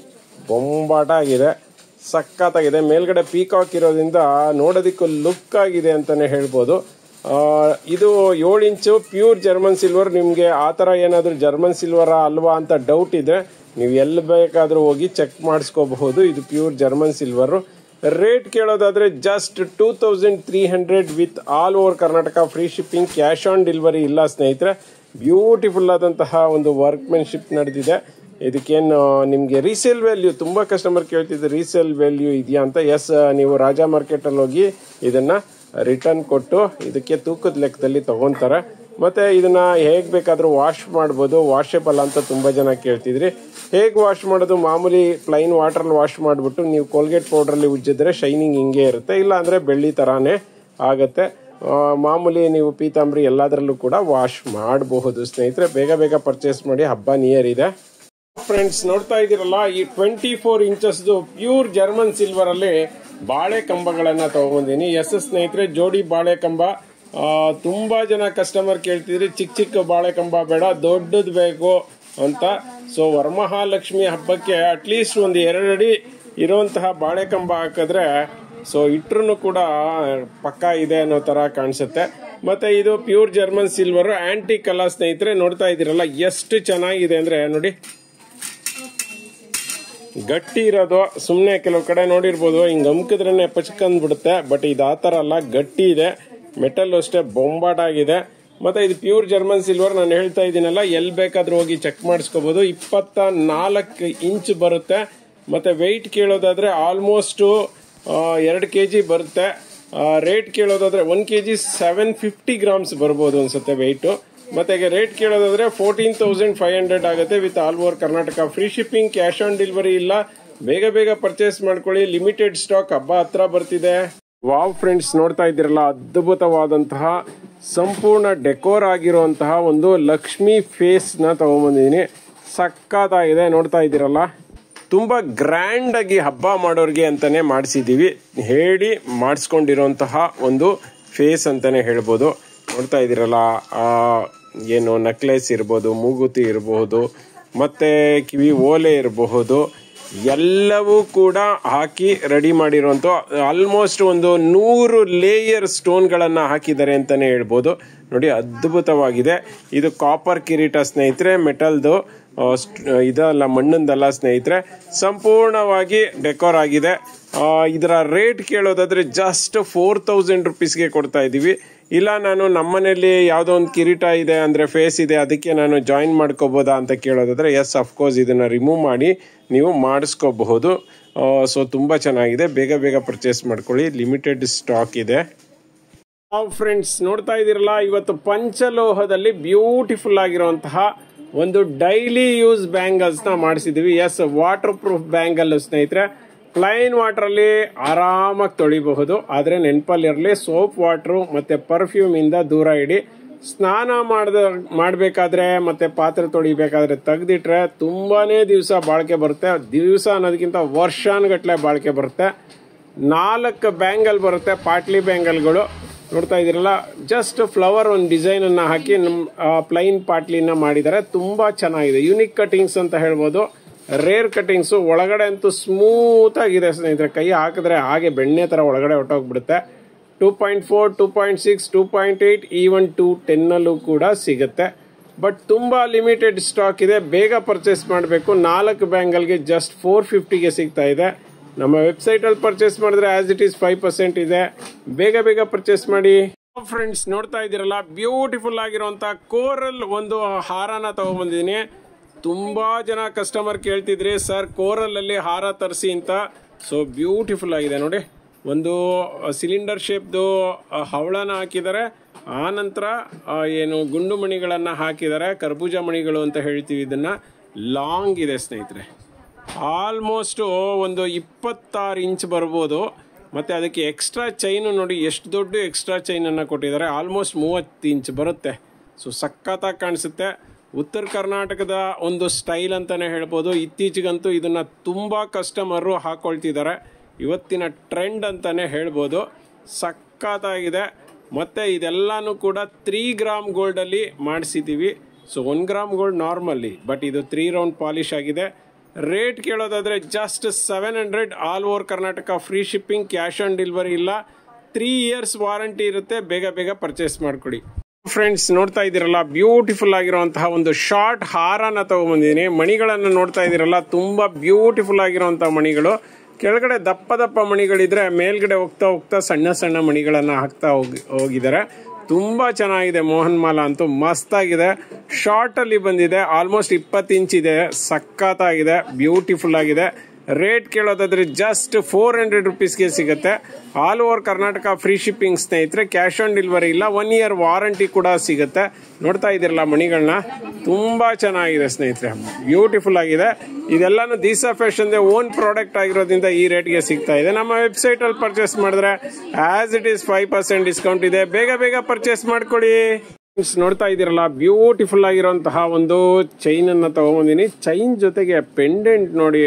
[SPEAKER 1] ಬೊಂಬಾಟ ಆಗಿದೆ, ಸಖತ್ತಾಗಿದೆ. ಮೇಲ್ಗಡೆ ಪೀಕಾಕ್ ಇರೋದ್ರಿಂದ ನೋಡೋದಕ್ಕೂ ಲುಕ್ ಆಗಿದೆ ಅಂತಾನೆ ಹೇಳ್ಬೋದು. ಇದು 7 ಇಂಚು ಪ್ಯೂರ್ ಜರ್ಮನ್ ಸಿಲ್ವರ್. ನಿಮಗೆ ಆ ಥರ ಏನಾದರೂ ಜರ್ಮನ್ ಸಿಲ್ವರ ಅಲ್ವಾ ಅಂತ ಡೌಟ್ ಇದ್ರೆ ನೀವು ಎಲ್ಲಿ ಬೇಕಾದರೂ ಹೋಗಿ ಚೆಕ್ ಮಾಡಿಸ್ಕೋಬಹುದು. ಇದು ಪ್ಯೂರ್ ಜರ್ಮನ್ ಸಿಲ್ವರು. ರೇಟ್ ಕೇಳೋದಾದರೆ just 2300 with all over Karnataka free shipping, cash on delivery ಇಲ್ಲ ಸ್ನೇಹಿತರೆ. ಬ್ಯೂಟಿಫುಲ್ ಆದಂತಹ ಒಂದು ವರ್ಕ್ಮೆನ್ಶಿಪ್ ನಡೆದಿದೆ. ಇದಕ್ಕೇನು ನಿಮಗೆ ರೀಸೇಲ್ ವ್ಯಾಲ್ಯೂ ತುಂಬ ಕಸ್ಟಮರ್ ಕೇಳ್ತಿದ್ದೆ ರೀಸೇಲ್ ವ್ಯಾಲ್ಯೂ ಇದೆಯಾ ಅಂತ. ಎಸ್, ನೀವು ರಾಜಾ ಮಾರ್ಕೆಟಲ್ಲಿ ಹೋಗಿ ಇದನ್ನು ರಿಟರ್ನ್ ಕೊಟ್ಟು ಇದಕ್ಕೆ ತೂಕದ ಲೆಕ್ಕದಲ್ಲಿ ತೊಗೊತಾರೆ. ಮತ್ತು ಇದನ್ನು ಹೇಗೆ ಬೇಕಾದರೂ ವಾಶ್ ಮಾಡ್ಬೋದು. ವಾಷೇಬಲ್ ಅಂತ ತುಂಬ ಜನ ಕೇಳ್ತಿದ್ರಿ. ಹೇಗೆ ವಾಶ್ ಮಾಡೋದು? ಮಾಮೂಲಿ ಪ್ಲೈನ್ ವಾಟ್ರಲ್ಲಿ ವಾಶ್ ಮಾಡಿಬಿಟ್ಟು ನೀವು ಕೋಲ್ಗೇಟ್ ಪೌಡ್ರಲ್ಲಿ ಉಜ್ಜಿದ್ರೆ ಶೈನಿಂಗ್ ಹಿಂಗೆ ಇರುತ್ತೆ, ಇಲ್ಲ ಅಂದರೆ ಬೆಳ್ಳಿ ಥರಾನೇ ಆಗುತ್ತೆ. ಮಾಮೂಲಿ ನೀವು ಪೀತಾಂಬರಿ ಎಲ್ಲದರಲ್ಲೂ ಕೂಡ ವಾಶ್ ಮಾಡಬಹುದು ಸ್ನೇಹಿತರೆ. ಬೇಗ ಬೇಗ ಪರ್ಚೇಸ್ ಮಾಡಿ, ಹಬ್ಬ ನಿಯರ್ ಇದೆ. ಫ್ರೆಂಡ್ಸ್, ನೋಡ್ತಾ ಇದ್ದೀರಲ್ಲ, ಈ 24 ಇಂಚಸ್ದು ಪ್ಯೂರ್ ಜರ್ಮನ್ ಸಿಲ್ವರ್ ಅಲ್ಲಿ ಬಾಳೆ ಕಂಬಗಳನ್ನ ತಗೊಂಡಿದ್ದೀನಿ. ಎಸ್ ಸ್ನೇಹಿತರೆ, ಜೋಡಿ ಬಾಳೆ ಕಂಬ. ತುಂಬಾ ಜನ ಕಸ್ಟಮರ್ ಕೇಳ್ತಿದ್ರಿ ಚಿಕ್ಕ ಚಿಕ್ಕ ಬಾಳೆ ಕಂಬ ಬೇಡ, ದೊಡ್ಡದು ಬೇಕು ಅಂತ. ಸೊ ವರಮಹಾಲಕ್ಷ್ಮಿ ಹಬ್ಬಕ್ಕೆ ಅಟ್ಲೀಸ್ಟ್ ಒಂದು 2 ಅಡಿ ಇರುವಂತಹ ಬಾಳೆ ಕಂಬ ಹಾಕಿದ್ರೆ ಸೊ ಇಟ್ರು ಕೂಡ ಪಕ್ಕ ಇದೆ ಅನ್ನೋ ತರ ಕಾಣಿಸುತ್ತೆ. ಮತ್ತೆ ಇದು ಪ್ಯೂರ್ ಜರ್ಮನ್ ಸಿಲ್ವರ್ ಆಂಟಿಕ್ ಅಲ್ಲ ಸ್ನೇಹಿತರೆ. ನೋಡ್ತಾ ಇದ್ದೀರಲ್ಲ ಎಷ್ಟು ಚೆನ್ನಾಗಿದೆ ಅಂದ್ರೆ ನೋಡಿ, ಗಟ್ಟಿ ಇರೋದು. ಸುಮ್ಮನೆ ಕೆಲವು ಕಡೆ ನೋಡಿರ್ಬೋದು ಹಿಂಗ್ ಅಮ್ಕಿದ್ರೇನೆ ಪಚ್ಕೊಂಡ್ ಬಿಡುತ್ತೆ, ಬಟ್ ಇದು ಆ ತರ ಅಲ್ಲ, ಗಟ್ಟಿ ಇದೆ. ಮೆಟಲ್ ಅಷ್ಟೇ ಬೊಂಬಾಟ್ ಆಗಿದೆ. ಮತ್ತೆ ಇದು ಪ್ಯೂರ್ ಜರ್ಮನ್ ಸಿಲ್ವರ್. ನಾನು ಹೇಳ್ತಾ ಇದ್ದೀನಲ್ಲ, ಎಲ್ಲಿ ಬೇಕಾದ್ರೂ ಹೋಗಿ ಚೆಕ್ ಮಾಡಿಸ್ಕೋಬಹುದು. 24 ಇಂಚ್ ಬರುತ್ತೆ. ಮತ್ತೆ ವೆಯ್ಟ್ ಕೇಳೋದಾದ್ರೆ ಆಲ್ಮೋಸ್ಟ್ 2 kg ಬರುತ್ತೆ. ರೇಟ್ ಕೇಳೋದಾದ್ರೆ 1 kg 750 ಗ್ರಾಮ್ಸ್ ಬರ್ಬೋದು ಅನ್ಸುತ್ತೆ ವೆಯ್ಟ್. ಮತ್ತೆ ರೇಟ್ ಕೇಳೋದಾದ್ರೆ 14,500 ಆಗುತ್ತೆ with all over Karnataka. Free shipping, cash on delivery ಇಲ್ಲ. ಬೇಗ ಬೇಗ ಪರ್ಚೇಸ್ ಮಾಡ್ಕೊಳ್ಳಿ, ಲಿಮಿಟೆಡ್ ಸ್ಟಾಕ್, ಹಬ್ಬ ಹತ್ರ ಬರ್ತಿದೆ. ವಾವ್ ಫ್ರೆಂಡ್ಸ್, ನೋಡ್ತಾ ಇದ್ದೀರಲ್ಲ, ಅದ್ಭುತವಾದಂತಹ ಸಂಪೂರ್ಣ ಡೆಕೋರ್ ಆಗಿರುವಂತಹ ಒಂದು ಲಕ್ಷ್ಮಿ ಫೇಸ್ ನ ತಗೊಂಡ್ಬಂದಿದ್ದೀನಿ. ಸಕ್ಕತ್ತಾಗಿದೆ. ನೋಡ್ತಾ ಇದ್ದೀರಲ್ಲ, ತುಂಬಾ ಗ್ರ್ಯಾಂಡ್ ಆಗಿ ಹಬ್ಬ ಮಾಡೋರ್ಗೆ ಅಂತಾನೆ ಮಾಡಿಸಿದೀವಿ. ಹೇಳಿ ಮಾಡಿಸ್ಕೊಂಡಿರುವಂತಹ ಒಂದು ಫೇಸ್ ಅಂತಾನೆ ಹೇಳ್ಬೋದು. ನೋಡ್ತಾ ಇದ್ದೀರಲ್ಲ, ಏನು ನಕ್ಲೆಸ್ ಇರ್ಬೋದು, ಮೂಗುತಿ ಇರಬಹುದು, ಮತ್ತೆ ಕಿವಿ ಓಲೆ ಇರಬಹುದು, ಎಲ್ಲವೂ ಕೂಡ ಹಾಕಿ ರೆಡಿ ಮಾಡಿರುವಂತ ಆಲ್ಮೋಸ್ಟ್ ಒಂದು 100 ಲೇಯರ್ ಸ್ಟೋನ್ಗಳನ್ನ ಹಾಕಿದ್ದಾರೆ ಅಂತಾನೆ ಹೇಳ್ಬೋದು. ನೋಡಿ, ಅದ್ಭುತವಾಗಿದೆ. ಇದು ಕಾಪರ್ ಕಿರೀಟ ಸ್ನೇಹಿತರೆ, ಮೆಟಲ್ದು ಇದಲ್ಲ, ಮಣ್ಣಿಂದಲ್ಲ ಸ್ನೇಹಿತರೆ. ಸಂಪೂರ್ಣವಾಗಿ ಡೆಕೋರ್ ಆಗಿದೆ. ಇದರ ರೇಟ್ ಕೇಳೋದಾದ್ರೆ ಜಸ್ಟ್ 4,000 ರುಪೀಸ್ಗೆ ಕೊಡ್ತಾ ಇದ್ದೀವಿ. ಇಲ್ಲ, ನಾನು ನಮ್ಮನೇಲಿ ಯಾವುದೋ ಒಂದು ಕಿರೀಟ ಇದೆ ಅಂದ್ರೆ ಫೇಸ್ ಇದೆ, ಅದಕ್ಕೆ ನಾನು ಜಾಯಿನ್ ಮಾಡ್ಕೋಬೋದಾ ಅಂತ ಕೇಳೋದಾದ್ರೆ ಎಸ್, ಅಫ್ಕೋರ್ಸ್ ಇದನ್ನ ರಿಮೂವ್ ಮಾಡಿ ನೀವು ಮಾಡಿಸ್ಕೋಬಹುದು. ಸೊ ತುಂಬಾ ಚೆನ್ನಾಗಿದೆ. ಬೇಗ ಬೇಗ ಪರ್ಚೇಸ್ ಮಾಡ್ಕೊಳ್ಳಿ, ಲಿಮಿಟೆಡ್ ಸ್ಟಾಕ್ ಇದೆ. ಫ್ರೆಂಡ್ಸ್, ನೋಡ್ತಾ ಇದ್ದೀರಲ್ಲ, ಇವತ್ತು ಪಂಚಲೋಹದಲ್ಲಿ ಬ್ಯೂಟಿಫುಲ್ ಆಗಿರುವಂತಹ ಒಂದು ಡೈಲಿ ಯೂಸ್ ಬ್ಯಾಂಗಲ್ಸ್ ನ ಮಾಡಿಸಿದೀವಿ. ಎಸ್, ವಾಟರ್ ಪ್ರೂಫ್ ಬ್ಯಾಂಗಲ್ ಸ್ನೇಹಿತರೆ. ಪ್ಲೈನ್ ವಾಟರ್ ಅಲ್ಲಿ ಆರಾಮಾಗಿ ತೊಳಿಬಹುದು, ಆದ್ರೆ ನೆನಪಲ್ಲಿರಲಿ ಸೋಪ್ ವಾಟರ್ ಮತ್ತೆ ಪರ್ಫ್ಯೂಮ್ ಇಂದ ದೂರ ಇಡಿ. ಸ್ನಾನ ಮಾಡಬೇಕಾದ್ರೆ ಮತ್ತೆ ಪಾತ್ರೆ ತೊಳಿಬೇಕಾದ್ರೆ ತೆಗೆದಿಟ್ರೆ ತುಂಬಾನೇ ದಿವಸ ಬಾಳಿಕೆ ಬರುತ್ತೆ. ದಿವಸ ಅನ್ನೋದಕ್ಕಿಂತ ವರ್ಷಾನುಗಟ್ಲೆ ಬಾಳಿಕೆ ಬರುತ್ತೆ. 4 ಬ್ಯಾಂಗಲ್ ಬರುತ್ತೆ, ಪಾಟ್ಲಿ ಬ್ಯಾಂಗಲ್ಗಳು. ನೋಡ್ತಾ ಇದ್ದೀರಲ್ಲ, ಜಸ್ಟ್ ಫ್ಲವರ್ ಒಂದು ಡಿಸೈನ್ ಅನ್ನ ಹಾಕಿ ಪ್ಲೈನ್ ಪಾಟ್ಲಿನ ಮಾಡಿದ್ದಾರೆ. ತುಂಬಾ ಚೆನ್ನಾಗಿದೆ. ಯುನಿಕ್ ಕಟಿಂಗ್ಸ್ ಅಂತ ಹೇಳ್ಬೋದು, ರೇರ್ ಕಟಿಂಗ್ಸ್. ಒಳಗಡೆ ಅಂತೂ ಸ್ಮೂತ್ ಆಗಿದೆ ಸ್ನೇಹಿತರೆ. ಕೈ ಹಾಕಿದ್ರೆ ಹಾಗೆ ಬೆಣ್ಣೆ ತರ ಒಳಗಡೆ ಹೊಟ್ಟೋಗ್ಬಿಡುತ್ತೆ. 2.4, 2.6, 2.8, ಈವನ್ 2.10 ಅಲ್ಲೂ ಕೂಡ ಸಿಗುತ್ತೆ. ಬಟ್ ತುಂಬಾ ಲಿಮಿಟೆಡ್ ಸ್ಟಾಕ್ ಇದೆ. ಬೇಗ ಪರ್ಚೇಸ್ ಮಾಡಬೇಕು. 4 ಬ್ಯಾಂಗಲ್ಗೆ ಜಸ್ಟ್ 450ಗೆ ಸಿಗ್ತಾ ಇದೆ. ನಮ್ಮ ವೆಬ್ಸೈಟ್ ಅಲ್ಲಿ ಪರ್ಚೇಸ್ ಮಾಡಿದ್ರೆ ಆಸ್ ಇಟ್ ಈಸ್ 5% ಇದೆ. ಬೇಗ ಬೇಗ ಪರ್ಚೇಸ್ ಮಾಡಿ. ಫ್ರೆಂಡ್ಸ್, ನೋಡ್ತಾ ಇದ್ದೀರಲ್ಲ, ಬ್ಯೂಟಿಫುಲ್ ಆಗಿರುವಂತಹ ಕೋರಲ್ ಒಂದು ಹಾರನ ತಗೊಂಡ್ಬಂದಿದ್ದೀನಿ. ತುಂಬಾ ಜನ ಕಸ್ಟಮರ್ ಕೇಳ್ತಿದ್ರಿ ಸರ್ ಕೋರಲ್ ಅಲ್ಲಿ ಹಾರ ತರಿಸಿ ಅಂತ. ಸೊ ಬ್ಯೂಟಿಫುಲ್ ಆಗಿದೆ ನೋಡಿ. ಒಂದು ಸಿಲಿಂಡರ್ ಶೇಪ್ದು ಹವಳನ ಹಾಕಿದ್ದಾರೆ. ಆ ನಂತರ ಏನು ಗುಂಡು ಮಣಿಗಳನ್ನ ಹಾಕಿದ್ದಾರೆ, ಕರ್ಬೂಜ ಮಣಿಗಳು ಅಂತ ಹೇಳ್ತೀವಿ. ಇದನ್ನ ಲಾಂಗ್ ಇದೆ ಸ್ನೇಹಿತರೆ. ಆಲ್ಮೋಸ್ಟ್ ಒಂದು 26 ಇಂಚ್ ಬರ್ಬೋದು. ಮತ್ತೆ ಅದಕ್ಕೆ ಎಕ್ಸ್ಟ್ರಾ ಚೈನ್ ನೋಡಿ, ಎಷ್ಟು ದೊಡ್ಡ ಎಕ್ಸ್ಟ್ರಾ ಚೈನ್ ಅನ್ನ ಕೊಟ್ಟಿದ್ದಾರೆ. ಆಲ್ಮೋಸ್ಟ್ 30 ಇಂಚ್ ಬರುತ್ತೆ. ಸೊ ಸಖತ್ತಾಗಿ ಕಾಣಿಸುತ್ತೆ. ಉತ್ತರ ಕರ್ನಾಟಕದ ಒಂದು ಸ್ಟೈಲ್ ಅಂತಾನೆ ಹೇಳ್ಬೋದು. ಇತ್ತೀಚೆಗಂತೂ ಇದನ್ನ ತುಂಬಾ ಕಸ್ಟಮರು ಹಾಕೊಳ್ತಿದ್ದಾರೆ. ಇವತ್ತಿನ ಟ್ರೆಂಡ್ ಅಂತಾನೆ ಹೇಳ್ಬೋದು. ಸಖತ್ತಾಗಿದೆ. ಮತ್ತೆ ಇದೆಲ್ಲಾನು ಕೂಡ 3 ಗ್ರಾಮ್ ಗೋಲ್ಡ್ ಅಲ್ಲಿ ಮಾಡಿಸಿದ್ದೀವಿ. So 1 gram gold normally, but ಇದು 3 ರೌಂಡ್ ಪಾಲಿಶ್ ಆಗಿದೆ. ರೇಟ್ ಕೇಳೋದಾದ್ರೆ just 700, all over Karnataka. Free shipping, cash on delivery ಇಲ್ಲ. 3 ಇಯರ್ಸ್ ವಾರಂಟಿ ಇರುತ್ತೆ. ಬೇಗ ಬೇಗ ಪರ್ಚೇಸ್ ಮಾಡ್ಕೊಡಿ. ಫ್ರೆಂಡ್ಸ್, ನೋಡ್ತಾ ಇದ್ದೀರಲ್ಲ, ಬ್ಯೂಟಿಫುಲ್ ಆಗಿರುವಂತಹ ಒಂದು ಶಾರ್ಟ್ ಹಾರನ ತಗೊಂಡ್ಬಂದಿದ್ದೀನಿ. ಮಣಿಗಳನ್ನು ನೋಡ್ತಾ ಇದ್ದೀರಲ್ಲ, ತುಂಬಾ ಬ್ಯೂಟಿಫುಲ್ ಆಗಿರುವಂತಹ ಮಣಿಗಳು. ಕೆಳಗಡೆ ದಪ್ಪ ದಪ್ಪ ಮಣಿಗಳಿದ್ರೆ ಮೇಲ್ಗಡೆ ಹೋಗ್ತಾ ಹೋಗ್ತಾ ಸಣ್ಣ ಸಣ್ಣ ಮಣಿಗಳನ್ನ ಹಾಕ್ತಾ ಹೋಗಿದ್ದಾರೆ. ತುಂಬಾ ಚೆನ್ನಾಗಿದೆ. ಮೋಹನ್ ಮಾಲಾ ಅಂತೂ ಮಸ್ತಾಗಿದೆ. ಶಾರ್ಟ್ ಅಲ್ಲಿ ಬಂದಿದೆ, ಆಲ್ಮೋಸ್ಟ್ 20 ಇಂಚ್ ಇದೆ. ಸಖತ್ತಾಗಿದೆ, ಬ್ಯೂಟಿಫುಲ್ ಆಗಿದೆ. ರೇಟ್ ಕೇಳೋದಾದ್ರೆ ಜಸ್ಟ್ 400 ರುಪೀಸ್ಗೆ ಸಿಗುತ್ತೆ. All over Karnataka free shipping ಸ್ನೇಹಿತರೆ. ಕ್ಯಾಶ್ ಆನ್ ಡೆಲಿವರಿ ಇಲ್ಲ. 1 ಇಯರ್ ವಾರಂಟಿ ಕೂಡ ಸಿಗುತ್ತೆ. ನೋಡ್ತಾ ಇದ್ದೀರಲ್ಲ ಮಣಿಗಳನ್ನ, ತುಂಬಾ ಚೆನ್ನಾಗಿದೆ ಸ್ನೇಹಿತರೆ, ಬ್ಯೂಟಿಫುಲ್ ಆಗಿದೆ. ಇದೆಲ್ಲಾನು ದಿಶಾ ಫ್ಯಾಷನ್ ಓನ್ ಪ್ರಾಡಕ್ಟ್ ಆಗಿರೋದ್ರಿಂದ ಈ ರೇಟ್ಗೆ ಸಿಗ್ತಾ ಇದೆ. ನಮ್ಮ ವೆಬ್ಸೈಟ್ ಅಲ್ಲಿ ಪರ್ಚೇಸ್ ಮಾಡಿದ್ರೆ ಆಸ್ ಇಟ್ ಈಸ್ 5% ಡಿಸ್ಕೌಂಟ್ ಇದೆ. ಬೇಗ ಬೇಗ ಪರ್ಚೇಸ್ ಮಾಡ್ಕೊಳ್ಳಿ. ನೋಡ್ತಾ ಇದ್ದೀರಲ್ಲ, ಬ್ಯೂಟಿಫುಲ್ ಆಗಿರುವಂತಹ ಒಂದು ಚೈನ್ ಅನ್ನ ತಗೊಂಡಿನಿ. ಚೈನ್ ಜೊತೆಗೆ ಪೆಂಡೆಂಟ್ ನೋಡಿ,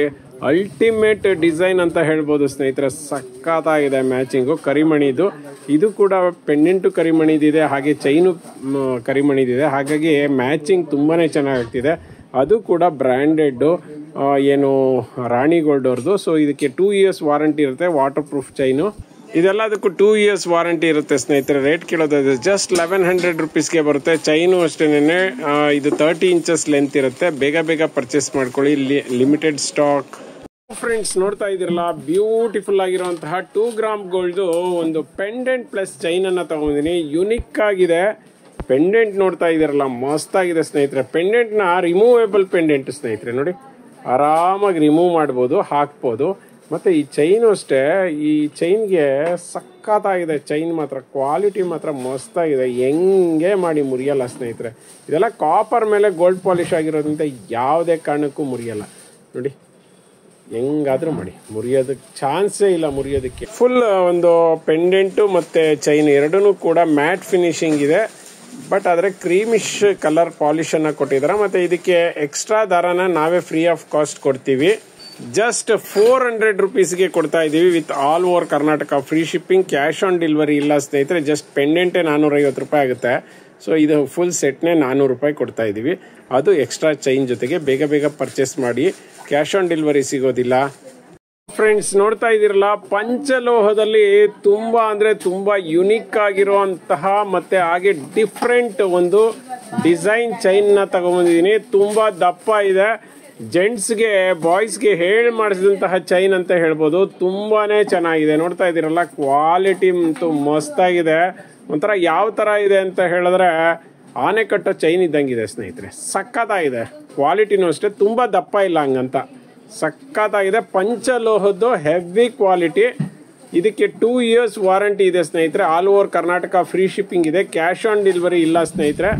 [SPEAKER 1] ಅಲ್ಟಿಮೇಟ್ ಡಿಸೈನ್ ಅಂತ ಹೇಳ್ಬೋದು ಸ್ನೇಹಿತರೆ. ಸಖತ್ತಾಗಿದೆ ಮ್ಯಾಚಿಂಗು. ಕರಿಮಣಿದು ಇದು ಕೂಡ ಪೆಂಡೆಂಟು ಕರಿಮಣಿದಿದೆ, ಹಾಗೆ ಚೈನು ಕರಿಮಣಿದಿದೆ. ಹಾಗಾಗಿ ಮ್ಯಾಚಿಂಗ್ ತುಂಬಾನೇ ಚೆನ್ನಾಗಾಗ್ತಿದೆ. ಅದು ಕೂಡ ಬ್ರ್ಯಾಂಡೆಡ್, ಏನು ರಾಣಿ ಗೋಲ್ಡ್ ಅವ್ರದ್ದು. ಸೊ ಇದಕ್ಕೆ 2 ಇಯರ್ಸ್ ವಾರಂಟಿ ಇರುತ್ತೆ. Waterproof chain. ಇದೆಲ್ಲದಕ್ಕೂ 2 ಇಯರ್ಸ್ ವಾರಂಟಿ ಇರುತ್ತೆ ಸ್ನೇಹಿತರೆ. ರೇಟ್ ಕೇಳೋದಾದ್ರೆ ಜಸ್ಟ್ 1100 ರುಪೀಸ್ಗೆ ಬರುತ್ತೆ. ಚೈನು ಅಷ್ಟೇನೆ. ಇದು 30 ಇಂಚಸ್ ಲೆಂತ್ ಇರುತ್ತೆ. ಬೇಗ ಬೇಗ ಪರ್ಚೇಸ್ ಮಾಡ್ಕೊಳ್ಳಿ, ಲಿಮಿಟೆಡ್ ಸ್ಟಾಕ್. ಫ್ರೆಂಡ್ಸ್ ನೋಡ್ತಾ ಇದ್ದೀರಲ್ಲ, ಬ್ಯೂಟಿಫುಲ್ ಆಗಿರುವಂತಹ 2 ಗ್ರಾಮ್ ಗೋಲ್ಡ್ ಒಂದು ಪೆಂಡೆಂಟ್ ಪ್ಲಸ್ ಚೈನ್ ಅನ್ನ ತಗೊಂಡಿನಿ. ಯುನಿಕ್ ಆಗಿದೆ ಪೆಂಡೆಂಟ್. ನೋಡ್ತಾ ಇದ್ದೀರಲ್ಲ, ಮಸ್ತ್ ಆಗಿದೆ ಸ್ನೇಹಿತರೆ. ಪೆಂಡೆಂಟ್ ನ ರಿಮೂವೇಬಲ್ ಪೆಂಡೆಂಟ್ ಸ್ನೇಹಿತರೆ. ನೋಡಿ, ಆರಾಮಾಗಿ ರಿಮೂವ್ ಮಾಡ್ಬೋದು, ಹಾಕ್ಬೋದು. ಮತ್ತೆ ಈ ಚೈನು ಅಷ್ಟೇ, ಈ ಚೈನ್ಗೆ ಸಖತ್ತಾಗಿದೆ. ಚೈನ್ ಮಾತ್ರ ಕ್ವಾಲಿಟಿ ಮಾತ್ರ ಮಸ್ತ್ ಆಗಿದೆ. ಹೆಂಗೆ ಮಾಡಿ ಮುರಿಯಲ್ಲ ಸ್ನೇಹಿತರೆ. ಇದೆಲ್ಲ ಕಾಪರ್ ಮೇಲೆ ಗೋಲ್ಡ್ ಪಾಲಿಶ್ ಆಗಿರೋದ್ರಿಂದ ಯಾವುದೇ ಕಾರಣಕ್ಕೂ ಮುರಿಯಲ್ಲ. ನೋಡಿ, ಹೆಂಗಾದ್ರೂ ಮಾಡಿ, ಮುರಿಯೋದಕ್ಕೆ ಚಾನ್ಸೇ ಇಲ್ಲ ಮುರಿಯೋದಕ್ಕೆ. ಫುಲ್ ಒಂದು ಪೆಂಡೆಂಟು ಮತ್ತೆ ಚೈನ್ ಎರಡೂ ಕೂಡ ಮ್ಯಾಟ್ ಫಿನಿಶಿಂಗ್ ಇದೆ. ಬಟ್ ಆದರೆ ಕ್ರೀಮಿಶ್ ಕಲರ್ ಪಾಲಿಶ್ ಅನ್ನ ಕೊಟ್ಟಿದ್ದಾರೆ. ಮತ್ತೆ ಇದಕ್ಕೆ ಎಕ್ಸ್ಟ್ರಾ ದಾರನ ನಾವೇ ಫ್ರೀ ಆಫ್ ಕಾಸ್ಟ್ ಕೊಡ್ತೀವಿ. ಜಸ್ಟ್ 400 ರುಪೀಸ್ಗೆ ಕೊಡ್ತಾ ಇದೀವಿ with all over Karnataka free shipping. Cash on delivery ಇಲ್ಲ ಸ್ನೇಹಿತರೆ. ಜಸ್ಟ್ ಪೆಂಡೆಂಟೇ 450 ರೂಪಾಯಿ ಆಗುತ್ತೆ. ಸೊ ಇದು ಫುಲ್ ಸೆಟ್ನೇ 400 ರೂಪಾಯಿ ಕೊಡ್ತಾ ಇದೀವಿ, ಅದು ಎಕ್ಸ್ಟ್ರಾ ಚೈನ್ ಜೊತೆಗೆ. ಬೇಗ ಬೇಗ ಪರ್ಚೇಸ್ ಮಾಡಿ, ಕ್ಯಾಶ್ ಆನ್ ಡೆಲಿವರಿ ಸಿಗೋದಿಲ್ಲ. ಫ್ರೆಂಡ್ಸ್ ನೋಡ್ತಾ ಇದ್ದೀರಲ್ಲ, ಪಂಚಲೋಹದಲ್ಲಿ ತುಂಬಾ ಅಂದ್ರೆ ತುಂಬಾ ಯುನಿಕ್ ಆಗಿರುವಂತಹ ಮತ್ತೆ ಹಾಗೆ ಡಿಫ್ರೆಂಟ್ ಒಂದು ಡಿಸೈನ್ ಚೈನ್ ನ ತಗೊಂಡ್ಬಂದಿದ್ದೀನಿ. ತುಂಬಾ ದಪ್ಪ ಇದೆ. ಜೆಂಟ್ಸ್ಗೆ ಬಾಯ್ಸ್ಗೆ ಹೇಳಿ ಮಾಡಿಸಿದಂತಹ ಚೈನ್ ಅಂತ ಹೇಳ್ಬೋದು. ತುಂಬಾನೇ ಚೆನ್ನಾಗಿದೆ. ನೋಡ್ತಾ ಇದ್ದೀರಲ್ಲ, ಕ್ವಾಲಿಟಿ ಅಂತೂ ಮಸ್ತಾಗಿದೆ. ಒಂಥರ ಯಾವ ತರ ಇದೆ ಅಂತ ಹೇಳಿದ್ರೆ ಆನೆ ಕಟ್ಟೋ ಚೈನ್ ಇದ್ದಂಗಿದೆ ಸ್ನೇಹಿತರೆ. ಸಖತ್ತಾಗಿದೆ. ಕ್ವಾಲಿಟಿನೂ ಅಷ್ಟೇ, ತುಂಬಾ ದಪ್ಪ ಇಲ್ಲ ಹಂಗಂತ. ಸಖತ್ತಾಗಿದೆ. ಪಂಚಲೋಹದ್ದು ಹೆವಿ ಕ್ವಾಲಿಟಿ. ಇದಕ್ಕೆ 2 ಇಯರ್ಸ್ ವಾರಂಟಿ ಇದೆ ಸ್ನೇಹಿತರೆ. All over Karnataka free shipping ಇದೆ. ಕ್ಯಾಶ್ ಆನ್ ಡೆಲಿವರಿ ಇಲ್ಲ ಸ್ನೇಹಿತರೆ.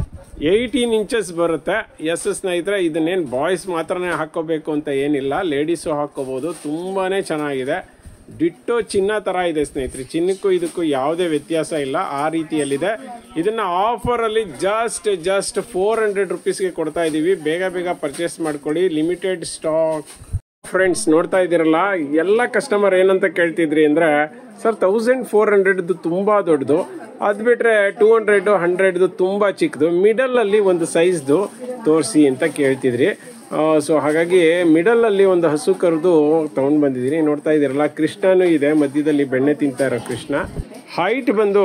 [SPEAKER 1] 18 ಇಂಚಸ್ ಬರುತ್ತೆ. ಎಸ್ ಸ್ನೇಹಿತರೆ, ಇದನ್ನೇನು ಬಾಯ್ಸ್ ಮಾತ್ರನೇ ಹಾಕೋಬೇಕು ಅಂತ ಏನಿಲ್ಲ, ಲೇಡೀಸು ಹಾಕೋಬಹುದು. ತುಂಬಾನೇ ಚೆನ್ನಾಗಿದೆ. ಡಿಟ್ಟೋ ಚಿನ್ನ ತರ ಇದೆ ಸ್ನೇಹಿತರೆ. ಚಿನ್ನಕ್ಕೂ ಇದಕ್ಕೂ ಯಾವುದೇ ವ್ಯತ್ಯಾಸ ಇಲ್ಲ, ಆ ರೀತಿಯಲ್ಲಿದೆ. ಇದನ್ನ ಆಫರ್ ಅಲ್ಲಿ ಜಸ್ಟ್ 400 ರುಪೀಸ್ಗೆ ಕೊಡ್ತಾ ಇದೀವಿ. ಬೇಗ ಬೇಗ ಪರ್ಚೇಸ್ ಮಾಡ್ಕೊಳ್ಳಿ, ಲಿಮಿಟೆಡ್ ಸ್ಟಾಕ್. ಫ್ರೆಂಡ್ಸ್ ನೋಡ್ತಾ ಇದ್ದೀರಲ್ಲ, ಎಲ್ಲ ಕಸ್ಟಮರ್ ಏನಂತ ಕೇಳ್ತಿದ್ರಿ ಅಂದ್ರೆ, ಸರ್ 1400 ತುಂಬಾ ದೊಡ್ಡದು, ಅದ್ ಬಿಟ್ರೆ 200 100 ತುಂಬಾ ಚಿಕ್ಕದು, ಮಿಡಲ್ ಅಲ್ಲಿ ಒಂದು ಸೈಜ್ದು ತೋರಿಸಿ ಅಂತ ಕೇಳ್ತಿದ್ರಿ. ಸೊ ಹಾಗಾಗಿ ಮಿಡಲ್ ಅಲ್ಲಿ ಒಂದು ಹಸು ಕರೆದು ತಗೊಂಡ್ ಬಂದಿದ್ದೀನಿ. ನೋಡ್ತಾ ಇದ್ದೀರಲ್ಲ, ಕೃಷ್ಣನೂ ಇದೆ ಮಧ್ಯದಲ್ಲಿ, ಬೆಣ್ಣೆ ತಿಂತಾ ಇರೋ ಕೃಷ್ಣ. ಹೈಟ್ ಬಂದು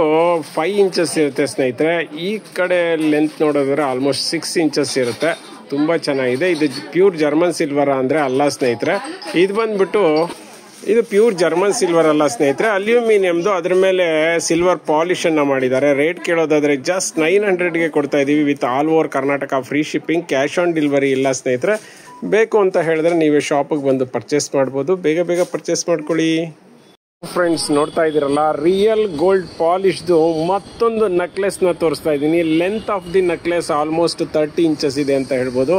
[SPEAKER 1] 5 ಇಂಚಸ್ ಇರುತ್ತೆ ಸ್ನೇಹಿತರೆ. ಈ ಕಡೆ ಲೆಂತ್ ನೋಡೋದ್ರೆ ಆಲ್ಮೋಸ್ಟ್ 6 ಇಂಚಸ್ ಇರುತ್ತೆ. ತುಂಬಾ ಚೆನ್ನಾಗಿದೆ. ಇದು ಪ್ಯೂರ್ ಜರ್ಮನ್ ಸಿಲ್ವರ್ ಅಂದ್ರೆ ಅಲ್ಲ ಸ್ನೇಹಿತರೆ. ಇದು ಬಂದ್ಬಿಟ್ಟು ಇದು ಪ್ಯೂರ್ ಜರ್ಮನ್ ಸಿಲ್ವರ್ ಅಲ್ಲ ಸ್ನೇಹಿತರೆ, ಅಲ್ಯೂಮಿನಿಯಂದು. ಅದ್ರ ಮೇಲೆ ಸಿಲ್ವರ್ ಪಾಲಿಶ್ ಅನ್ನ ಮಾಡಿದ್ದಾರೆ. ರೇಟ್ ಕೇಳೋದಾದ್ರೆ ಜಸ್ಟ್ 900ಗೆ ಕೊಡ್ತಾ ಇದೀವಿ with all over Karnataka free shipping. Cash on delivery ಇಲ್ಲ ಸ್ನೇಹಿತರೆ. ಬೇಕು ಅಂತ ಹೇಳಿದ್ರೆ ನೀವೇ ಶಾಪಿಗೆ ಬಂದು ಪರ್ಚೇಸ್ ಮಾಡ್ಬೋದು. ಬೇಗ ಬೇಗ ಪರ್ಚೇಸ್ ಮಾಡ್ಕೊಳ್ಳಿ. ಫ್ರೆಂಡ್ಸ್ ನೋಡ್ತಾ ಇದ್ದೀರಲ್ಲ, ರಿಯಲ್ ಗೋಲ್ಡ್ ಪಾಲಿಶ್ದು ಮತ್ತೊಂದು ನೆಕ್ಲೆಸ್ ನ ತೋರಿಸ್ತಾ ಇದ್ದೀನಿ. Length of the necklace almost 30 inches ಇದೆ ಅಂತ ಹೇಳ್ಬೋದು.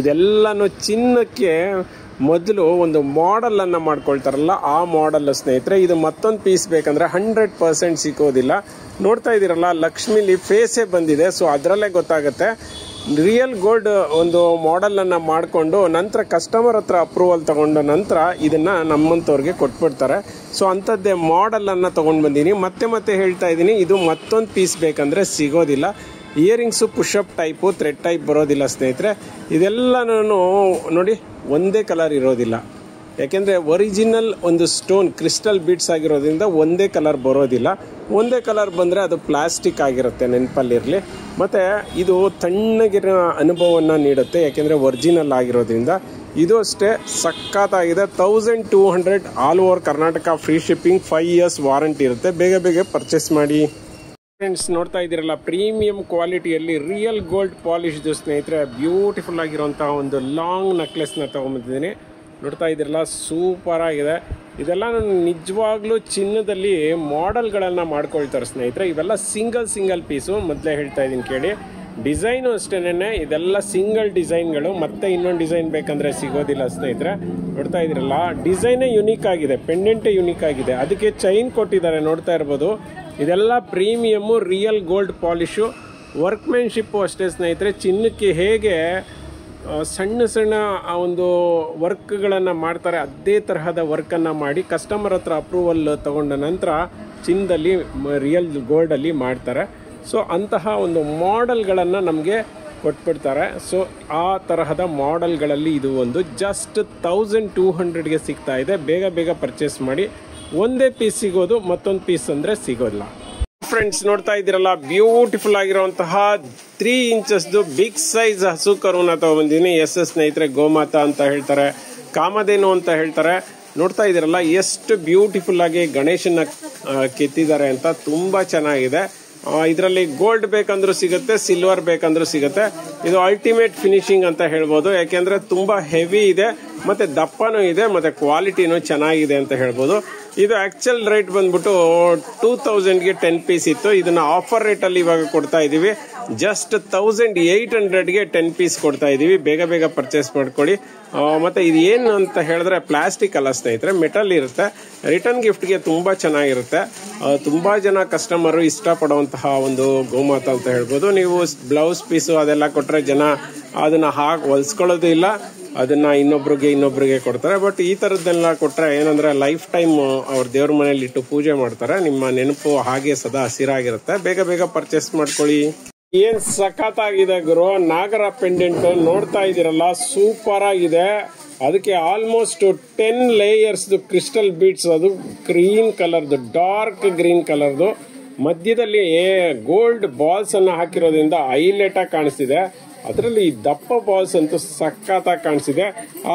[SPEAKER 1] ಇದೆಲ್ಲಾನು ಚಿನ್ನಕ್ಕೆ ಮೊದಲು ಒಂದು ಮಾಡೆಲ್ ಅನ್ನ ಮಾಡ್ಕೊಳ್ತಾರಲ್ಲ, ಆ ಮಾಡೆಲ್ ಸ್ನೇಹಿತರೆ. ಇದು ಮತ್ತೊಂದು ಪೀಸ್ ಬೇಕಂದ್ರೆ 100% ಸಿಗೋದಿಲ್ಲ. ನೋಡ್ತಾ ಇದ್ದೀರಲ್ಲ, ಲಕ್ಷ್ಮಿಲಿ ಫೇಸೇ ಬಂದಿದೆ. ಸೊ ಅದರಲ್ಲೇ ಗೊತ್ತಾಗುತ್ತೆ. ರಿಯಲ್ ಗೋಲ್ಡ್ ಒಂದು ಮಾಡೆಲ್ ಅನ್ನ ಮಾಡಿಕೊಂಡು ನಂತರ ಕಸ್ಟಮರ್ ಹತ್ರ ಅಪ್ರೂವಲ್ ತಗೊಂಡ ನಂತರ ಇದನ್ನ ನಮ್ಮಂತವ್ರಿಗೆ ಕೊಟ್ಬಿಡ್ತಾರೆ. ಸೊ ಅಂಥದ್ದೇ ಮಾಡೆಲ್ ಅನ್ನ ತಗೊಂಡ್ ಬಂದೀನಿ. ಮತ್ತೆ ಹೇಳ್ತಾ ಇದ್ದೀನಿ, ಇದು ಮತ್ತೊಂದು ಪೀಸ್ ಬೇಕಂದ್ರೆ ಸಿಗೋದಿಲ್ಲ. Earrings push-up type, thread type ಬರೋದಿಲ್ಲ ಸ್ನೇಹಿತರೆ. ಇದೆಲ್ಲನೂ ನೋಡಿ ಒಂದೇ ಕಲರ್ ಇರೋದಿಲ್ಲ. ಯಾಕೆಂದ್ರೆ ಒರಿಜಿನಲ್ ಒಂದು ಸ್ಟೋನ್ ಕ್ರಿಸ್ಟಲ್ ಬೀಡ್ಸ್ ಆಗಿರೋದ್ರಿಂದ ಒಂದೇ ಕಲರ್ ಬರೋದಿಲ್ಲ. ಒಂದೇ ಕಲರ್ ಬಂದ್ರೆ ಅದು ಪ್ಲಾಸ್ಟಿಕ್ ಆಗಿರುತ್ತೆ, ನೆನಪಲ್ಲಿರಲಿ. ಮತ್ತೆ ಇದು ತಣ್ಣಗಿರೋ ಅನುಭವವನ್ನು ನೀಡುತ್ತೆ, ಯಾಕೆಂದ್ರೆ ಒರಿಜಿನಲ್ ಆಗಿರೋದ್ರಿಂದ. ಇದು ಅಷ್ಟೇ ಸಖತ್ತಾಗಿದೆ. 1200 all over Karnataka free shipping, 5 years warranty ಇರುತ್ತೆ. ಬೇಗ ಬೇಗ ಪರ್ಚೇಸ್ ಮಾಡಿ. ಫ್ರೆಂಡ್ಸ್ ನೋಡ್ತಾ ಇದ್ದೀರಲ್ಲ, ಪ್ರೀಮಿಯಂ ಕ್ವಾಲಿಟಿಯಲ್ಲಿ ರಿಯಲ್ ಗೋಲ್ಡ್ ಪಾಲಿಶ್ ಸ್ನೇಹಿತರೆ ಬ್ಯೂಟಿಫುಲ್ ಆಗಿರುವಂತಹ ಒಂದು ಲಾಂಗ್ ನೆಕ್ಲೆಸ್ನ ತಗೊಂಡ್ಬಂದಿದ್ದೀನಿ. ನೋಡ್ತಾ ಇದ್ದೀರಲ್ಲ, ಸೂಪರ್ ಆಗಿದೆ. ಇದೆಲ್ಲ ನಾನು ನಿಜವಾಗ್ಲೂ ಚಿನ್ನದಲ್ಲಿ ಮಾಡೆಲ್ಗಳನ್ನು ಮಾಡ್ಕೊಳ್ತಾರೆ ಸ್ನೇಹಿತರೆ. ಇವೆಲ್ಲ ಸಿಂಗಲ್ ಪೀಸು. ಮೊದಲೇ ಹೇಳ್ತಾ ಇದ್ದೀನಿ ಕೇಳಿ. ಡಿಸೈನು ಅಷ್ಟೇನೆ, ಇದೆಲ್ಲ ಸಿಂಗಲ್ ಡಿಸೈನ್ಗಳು. ಮತ್ತೆ ಇನ್ನೊಂದು ಡಿಸೈನ್ ಬೇಕಂದ್ರೆ ಸಿಗೋದಿಲ್ಲ ಸ್ನೇಹಿತರೆ. ನೋಡ್ತಾ ಇದ್ದೀರಲ್ಲ, ಡಿಸೈನೇ ಯುನೀಕ್ ಆಗಿದೆ, ಪೆಂಡೆಂಟೇ ಯುನೀಕ್ ಆಗಿದೆ. ಅದಕ್ಕೆ ಚೈನ್ ಕೊಟ್ಟಿದ್ದಾರೆ, ನೋಡ್ತಾ ಇರ್ಬೋದು. ಇದೆಲ್ಲ ಪ್ರೀಮಿಯಮ್ಮು ರಿಯಲ್ ಗೋಲ್ಡ್ ಪಾಲಿಶು. ವರ್ಕ್ಮೆನ್ಶಿಪ್ಪು ಅಷ್ಟೇ ಸ್ನೇಹಿತರೆ. ಚಿನ್ನಕ್ಕೆ ಹೇಗೆ ಸಣ್ಣ ಒಂದು ವರ್ಕ್ಗಳನ್ನು ಮಾಡ್ತಾರೆ, ಅದೇ ತರಹದ ವರ್ಕನ್ನು ಮಾಡಿ ಕಸ್ಟಮರ್ ಹತ್ರ ಅಪ್ರೂವಲ್ ತಗೊಂಡ ನಂತರ ಚಿನ್ನದಲ್ಲಿ ರಿಯಲ್ ಗೋಲ್ಡಲ್ಲಿ ಮಾಡ್ತಾರೆ. ಸೊ ಅಂತಹ ಒಂದು ಮಾಡೆಲ್ಗಳನ್ನು ನಮಗೆ ಕೊಟ್ಬಿಡ್ತಾರೆ. ಸೊ ಆ ತರಹದ ಮಾಡೆಲ್ಗಳಲ್ಲಿ ಇದು ಒಂದು ಜಸ್ಟ್ 1200ಗೆ ಸಿಗ್ತಾ ಇದೆ. ಬೇಗ ಪರ್ಚೇಸ್ ಮಾಡಿ. ಒಂದೇ ಪೀಸ್ ಸಿಗೋದು, ಮತ್ತೊಂದು ಪೀಸ್ ಅಂದರೆ ಸಿಗೋಲ್ಲ. ಫ್ರೆಂಡ್ಸ್ ನೋಡ್ತಾ ಇದ್ದೀರಲ್ಲ, ಬ್ಯೂಟಿಫುಲ್ ಆಗಿರುವಂತಹ 3 ಇಂಚಸ್ದು ಬಿಗ್ ಸೈಜ್ ಹಸು ಕರುನ ತಗೊಂಡಿದ್ದೀನಿ. ಸ್ನೇಹಿತರೆ, ಗೋಮಾತಾ ಅಂತ ಹೇಳ್ತಾರೆ, ಕಾಮಧೇನು ಅಂತ ಹೇಳ್ತಾರೆ. ನೋಡ್ತಾ ಇದ್ದೀರಲ್ಲ, ಎಷ್ಟು ಬ್ಯೂಟಿಫುಲ್ ಆಗಿ ಗಣೇಶನ ಕೆತ್ತಿದ್ದಾರೆ ಅಂತ. ತುಂಬಾ ಚೆನ್ನಾಗಿದೆ. ಇದರಲ್ಲಿ ಗೋಲ್ಡ್ ಬೇಕಂದ್ರೂ ಸಿಗುತ್ತೆ, ಸಿಲ್ವರ್ ಬೇಕಂದ್ರೂ ಸಿಗುತ್ತೆ. ಇದು ಅಲ್ಟಿಮೇಟ್ ಫಿನಿಶಿಂಗ್ ಅಂತ ಹೇಳ್ಬೋದು. ಯಾಕೆಂದ್ರೆ ತುಂಬಾ ಹೆವಿ ಇದೆ, ಮತ್ತೆ ದಪ್ಪನೂ ಇದೆ, ಮತ್ತೆ ಕ್ವಾಲಿಟಿನೂ ಚೆನ್ನಾಗಿದೆ ಅಂತ ಹೇಳ್ಬೋದು. ಇದು ಆಕ್ಚುಯಲ್ ರೇಟ್ ಬಂದ್ಬಿಟ್ಟು 2000ಗೆ 10 ಪೀಸ್ ಇತ್ತು. ಇದನ್ನ ಆಫರ್ ರೇಟ್ ಅಲ್ಲಿ ಇವಾಗ ಕೊಡ್ತಾ ಇದೀವಿ. ಜಸ್ಟ್ 1800ಗೆ 10 ಪೀಸ್ ಕೊಡ್ತಾ ಇದೀವಿ. ಬೇಗ ಪರ್ಚೇಸ್ ಮಾಡ್ಕೊಳ್ಳಿ. ಮತ್ತೆ ಇದು ಏನು ಅಂತ ಹೇಳಿದ್ರೆ ಪ್ಲಾಸ್ಟಿಕ್ ಅಲ್ಲ ಸ್ನೇಹಿತರೆ, ಮೆಟಲ್ ಇರುತ್ತೆ. ರಿಟರ್ನ್ ಗಿಫ್ಟ್ಗೆ ತುಂಬಾ ಚೆನ್ನಾಗಿರುತ್ತೆ. ತುಂಬಾ ಜನ ಕಸ್ಟಮರ್ ಇಷ್ಟಪಡುವಂತಹ ಒಂದು ಗೋಮಾತಾ ಅಂತ ಹೇಳ್ಬೋದು. ನೀವು ಬ್ಲೌಸ್ ಪೀಸು ಅದೆಲ್ಲ ಕೊಟ್ರೆ ಜನ ಅದನ್ನ ಹೊಲ್ಸ್ಕೊಳ್ಳೋದು ಇಲ್ಲ, ಅದನ್ನ ಇನ್ನೊಬ್ರಿಗೆ ಕೊಡ್ತಾರೆ. ಬಟ್ ಈ ತರದ್ದೆಲ್ಲ ಕೊಟ್ರೆ ಏನಂದ್ರೆ ಲೈಫ್ ಟೈಮ್ ಅವ್ರ ದೇವ್ರ ಮನೇಲಿ ಇಟ್ಟು ಪೂಜೆ ಮಾಡ್ತಾರೆ. ನಿಮ್ಮ ನೆನಪು ಹಾಗೆ ಸದಾ ಹಸಿರಾಗಿರುತ್ತೆ. ಬೇಗ ಪರ್ಚೇಸ್ ಮಾಡ್ಕೊಳ್ಳಿ. ಏನ್ ಸಖತ್ತಾಗಿದೆ ಗುರು, ನಾಗರ ಪೆಂಡೆಂಟ್ ನೋಡ್ತಾ ಇದ್ದೀರಲ್ಲ, ಸೂಪರ್ ಆಗಿದೆ. ಅದಕ್ಕೆ ಆಲ್ಮೋಸ್ಟ್ 10 ಲೇಯರ್ಸ್ ಕ್ರಿಸ್ಟಲ್ ಬೀಡ್ಸ್. ಅದು ಗ್ರೀನ್ ಕಲರ್ದು, ಡಾರ್ಕ್ ಗ್ರೀನ್ ಕಲರ್ದು. ಮಧ್ಯದಲ್ಲಿ ಗೋಲ್ಡ್ ಬಾಲ್ಸ್ ಅನ್ನ ಹಾಕಿರೋದ್ರಿಂದ ಹೈಲೈಟ್ ಆಗಿ ಕಾಣಿಸ್ತಿದೆ. ಅದರಲ್ಲಿ ದಪ್ಪ ಬಾಲ್ಸ್ ಅಂತೂ ಸಖತ್ತಾಗಿ ಕಾಣಿಸಿದೆ.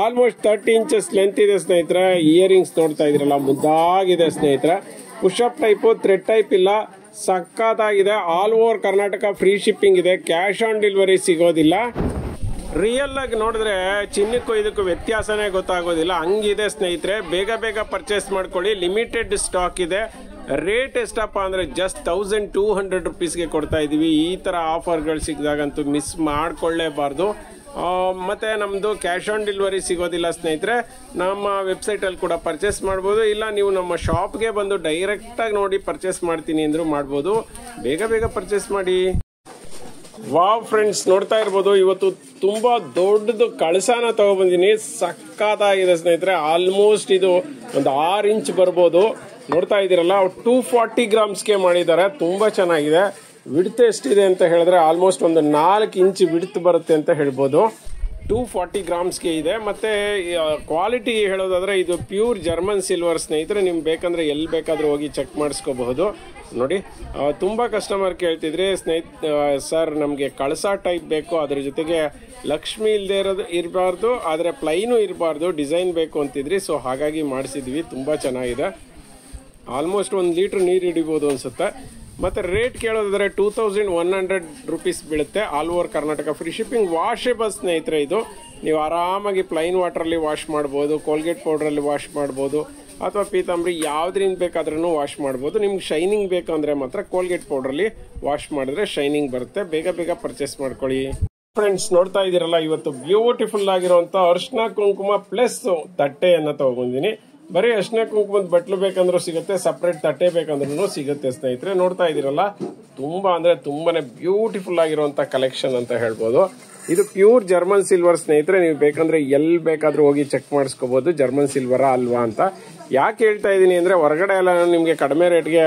[SPEAKER 1] ಆಲ್ಮೋಸ್ಟ್ 30 ಇಂಚಸ್ ಲೆಂತ್ ಇದೆ ಸ್ನೇಹಿತರೆ. ಇಯರಿಂಗ್ಸ್ ನೋಡ್ತಾ ಇದ್ರಲ್ಲ, ಮುದ್ದಾಗಿದೆ ಸ್ನೇಹಿತರೆ. ಪುಷಪ್ ಟೈಪು, ಥ್ರೆಡ್ ಟೈಪ್ ಇಲ್ಲ, ಸಖತ್ತಾಗಿದೆ. All over Karnataka free shipping ಇದೆ. ಕ್ಯಾಶ್ ಆನ್ ಡೆಲಿವರಿ ಸಿಗೋದಿಲ್ಲ. ರಿಯಲ್ ಆಗಿ ನೋಡಿದ್ರೆ ಚಿನ್ನಕ್ಕೂ ಇದಕ್ಕೂ ವ್ಯತ್ಯಾಸನೇ ಗೊತ್ತಾಗೋದಿಲ್ಲ, ಹಂಗಿದೆ ಸ್ನೇಹಿತರೆ. ಬೇಗ ಪರ್ಚೇಸ್ ಮಾಡ್ಕೊಳ್ಳಿ. ಲಿಮಿಟೆಡ್ ಸ್ಟಾಕ್ ಇದೆ. ರೇಟ್ ಎಷ್ಟಪ್ಪ ಅಂದ್ರೆ ಜಸ್ಟ್ 1200 ರುಪೀಸ್ಗೆ ಕೊಡ್ತಾ ಇದೀವಿ. ಈ ತರ ಆಫರ್ಗಳು ಸಿಕ್ಕಿದಾಗಂತೂ ಮಿಸ್ ಮಾಡ್ಕೊಳ್ಳೇಬಾರ್ದು. ಮತ್ತೆ ನಮ್ದು ಕ್ಯಾಶ್ ಆನ್ ಡೆಲಿವರಿ ಸಿಗೋದಿಲ್ಲ ಸ್ನೇಹಿತರೆ. ನಮ್ಮ ವೆಬ್ಸೈಟ್ ಅಲ್ಲಿ ಕೂಡ ಪರ್ಚೇಸ್ ಮಾಡ್ಬೋದು, ಇಲ್ಲ ನೀವು ನಮ್ಮ ಶಾಪ್ಗೆ ಬಂದು ಡೈರೆಕ್ಟ್ ಆಗಿ ನೋಡಿ ಪರ್ಚೇಸ್ ಮಾಡ್ತೀನಿ ಅಂದ್ರೂ ಮಾಡ್ಬೋದು. ಬೇಗ ಪರ್ಚೇಸ್ ಮಾಡಿ. ವಾವ್ ಫ್ರೆಂಡ್ಸ್, ನೋಡ್ತಾ ಇರ್ಬೋದು, ಇವತ್ತು ತುಂಬಾ ದೊಡ್ಡದು ಕಳಸಾನ ತಗೊಬಂದಿನಿ. ಸಖತ್ತಾಗಿದೆ ಸ್ನೇಹಿತರೆ. ಆಲ್ಮೋಸ್ಟ್ ಇದು ಒಂದು 6 ಇಂಚ್ ಬರ್ಬೋದು. ನೋಡ್ತಾ ಇದ್ದೀರಲ್ಲ, 240 ಗ್ರಾಮ್ಸ್ಗೆ ಮಾಡಿದ್ದಾರೆ. ತುಂಬಾ ಚೆನ್ನಾಗಿದೆ. ವಿಡ್ತ್ ಎಷ್ಟಿದೆ ಅಂತ ಹೇಳಿದ್ರೆ ಆಲ್ಮೋಸ್ಟ್ ಒಂದು 4 ಇಂಚ್ ವಿಡ್ತ್ ಬರುತ್ತೆ ಅಂತ ಹೇಳ್ಬೋದು. 240 ಗ್ರಾಮ್ಸ್ಗೆ ಇದೆ. ಮತ್ತೆ ಕ್ವಾಲಿಟಿ ಹೇಳೋದಾದ್ರೆ ಇದು ಪ್ಯೂರ್ ಜರ್ಮನ್ ಸಿಲ್ವರ್ ಸ್ನೇಹಿತರೆ. ನಿಮ್ಗೆ ಬೇಕಂದ್ರೆ ಎಲ್ಲಿ ಬೇಕಾದ್ರೂ ಹೋಗಿ ಚೆಕ್ ಮಾಡಿಸ್ಕೋಬಹುದು. ನೋಡಿ, ತುಂಬಾ ಕಸ್ಟಮರ್ ಕೇಳ್ತಿದ್ರಿ ಸರ್ ನಮಗೆ ಕಳಸ ಟೈಪ್ ಬೇಕು, ಅದ್ರ ಜೊತೆಗೆ ಲಕ್ಷ್ಮಿ ಇಲ್ಲದೆ ಇರಬಾರ್ದು, ಆದರೆ ಪ್ಲೈನು ಇರಬಾರ್ದು, ಡಿಸೈನ್ ಬೇಕು ಅಂತಿದ್ರಿ. ಸೊ ಹಾಗಾಗಿ ಮಾಡಿಸಿದ್ವಿ. ತುಂಬಾ ಚೆನ್ನಾಗಿದೆ. ಆಲ್ಮೋಸ್ಟ್ 1 ಲೀಟರ್ ನೀರು ಹಿಡಿಬೋದು ಅನ್ಸುತ್ತೆ. ಮತ್ತೆ ರೇಟ್ ಕೇಳೋದಾದ್ರೆ 2100 ರುಪೀಸ್ ಬೀಳುತ್ತೆ. All over Karnataka free shipping. Washable ಸ್ನೇಹಿತರೆ ಇದು. ನೀವು ಆರಾಮಾಗಿ ಪ್ಲೈನ್ ವಾಟರಲ್ಲಿ ವಾಶ್ ಮಾಡ್ಬೋದು, ಕೋಲ್ಗೇಟ್ ಪೌಡ್ರಲ್ಲಿ ವಾಶ್ ಮಾಡ್ಬೋದು, ಅಥವಾ ಪೀತಾಂಬರಿ ಯಾವ್ದ್ರಿಂದ ಬೇಕಾದ್ರೂ ವಾಶ್ ಮಾಡ್ಬೋದು. ನಿಮ್ಗೆ ಶೈನಿಂಗ್ ಬೇಕಂದ್ರೆ ಮಾತ್ರ ಕೋಲ್ಗೇಟ್ ಪೌಡ್ರಲ್ಲಿ ವಾಶ್ ಮಾಡಿದ್ರೆ ಶೈನಿಂಗ್ ಬರುತ್ತೆ. ಬೇಗ ಪರ್ಚೇಸ್ ಮಾಡ್ಕೊಳ್ಳಿ. ಫ್ರೆಂಡ್ಸ್ ನೋಡ್ತಾ ಇದ್ದೀರಲ್ಲ, ಇವತ್ತು ಬ್ಯೂಟಿಫುಲ್ ಆಗಿರುವಂತ ಅರ್ಶಿನ ಕುಂಕುಮ ಪ್ಲಸ್ ತಟ್ಟೆಯನ್ನ ತಗೊಂಡಿನಿ. ಬರೀ ಅರ್ಶಿನ ಕುಂಕುಮದ ಬಟ್ಲು ಬೇಕಂದ್ರೂ ಸಿಗುತ್ತೆ, ಸಪರೇಟ್ ತಟ್ಟೆ ಬೇಕಂದ್ರೂ ಸಿಗುತ್ತೆ ಸ್ನೇಹಿತರೆ. ನೋಡ್ತಾ ಇದ್ದೀರಲ್ಲ, ತುಂಬಾನೇ ಬ್ಯೂಟಿಫುಲ್ ಆಗಿರುವಂತ ಕಲೆಕ್ಷನ್ ಅಂತ ಹೇಳ್ಬೋದು. ಇದು ಪ್ಯೂರ್ ಜರ್ಮನ್ ಸಿಲ್ವರ್ ಸ್ನೇಹಿತರೆ. ನೀವು ಬೇಕಂದ್ರೆ ಎಲ್ಲಿ ಬೇಕಾದ್ರೂ ಹೋಗಿ ಚೆಕ್ ಮಾಡಿಸ್ಕೋಬಹುದು ಜರ್ಮನ್ ಸಿಲ್ವರ ಅಲ್ವಾ ಅಂತ. ಯಾಕೆ ಹೇಳ್ತಾ ಇದೀನಿ ಅಂದ್ರೆ, ಹೊರಗಡೆ ಎಲ್ಲ ನಿಮ್ಗೆ ಕಡಿಮೆ ರೇಟ್ಗೆ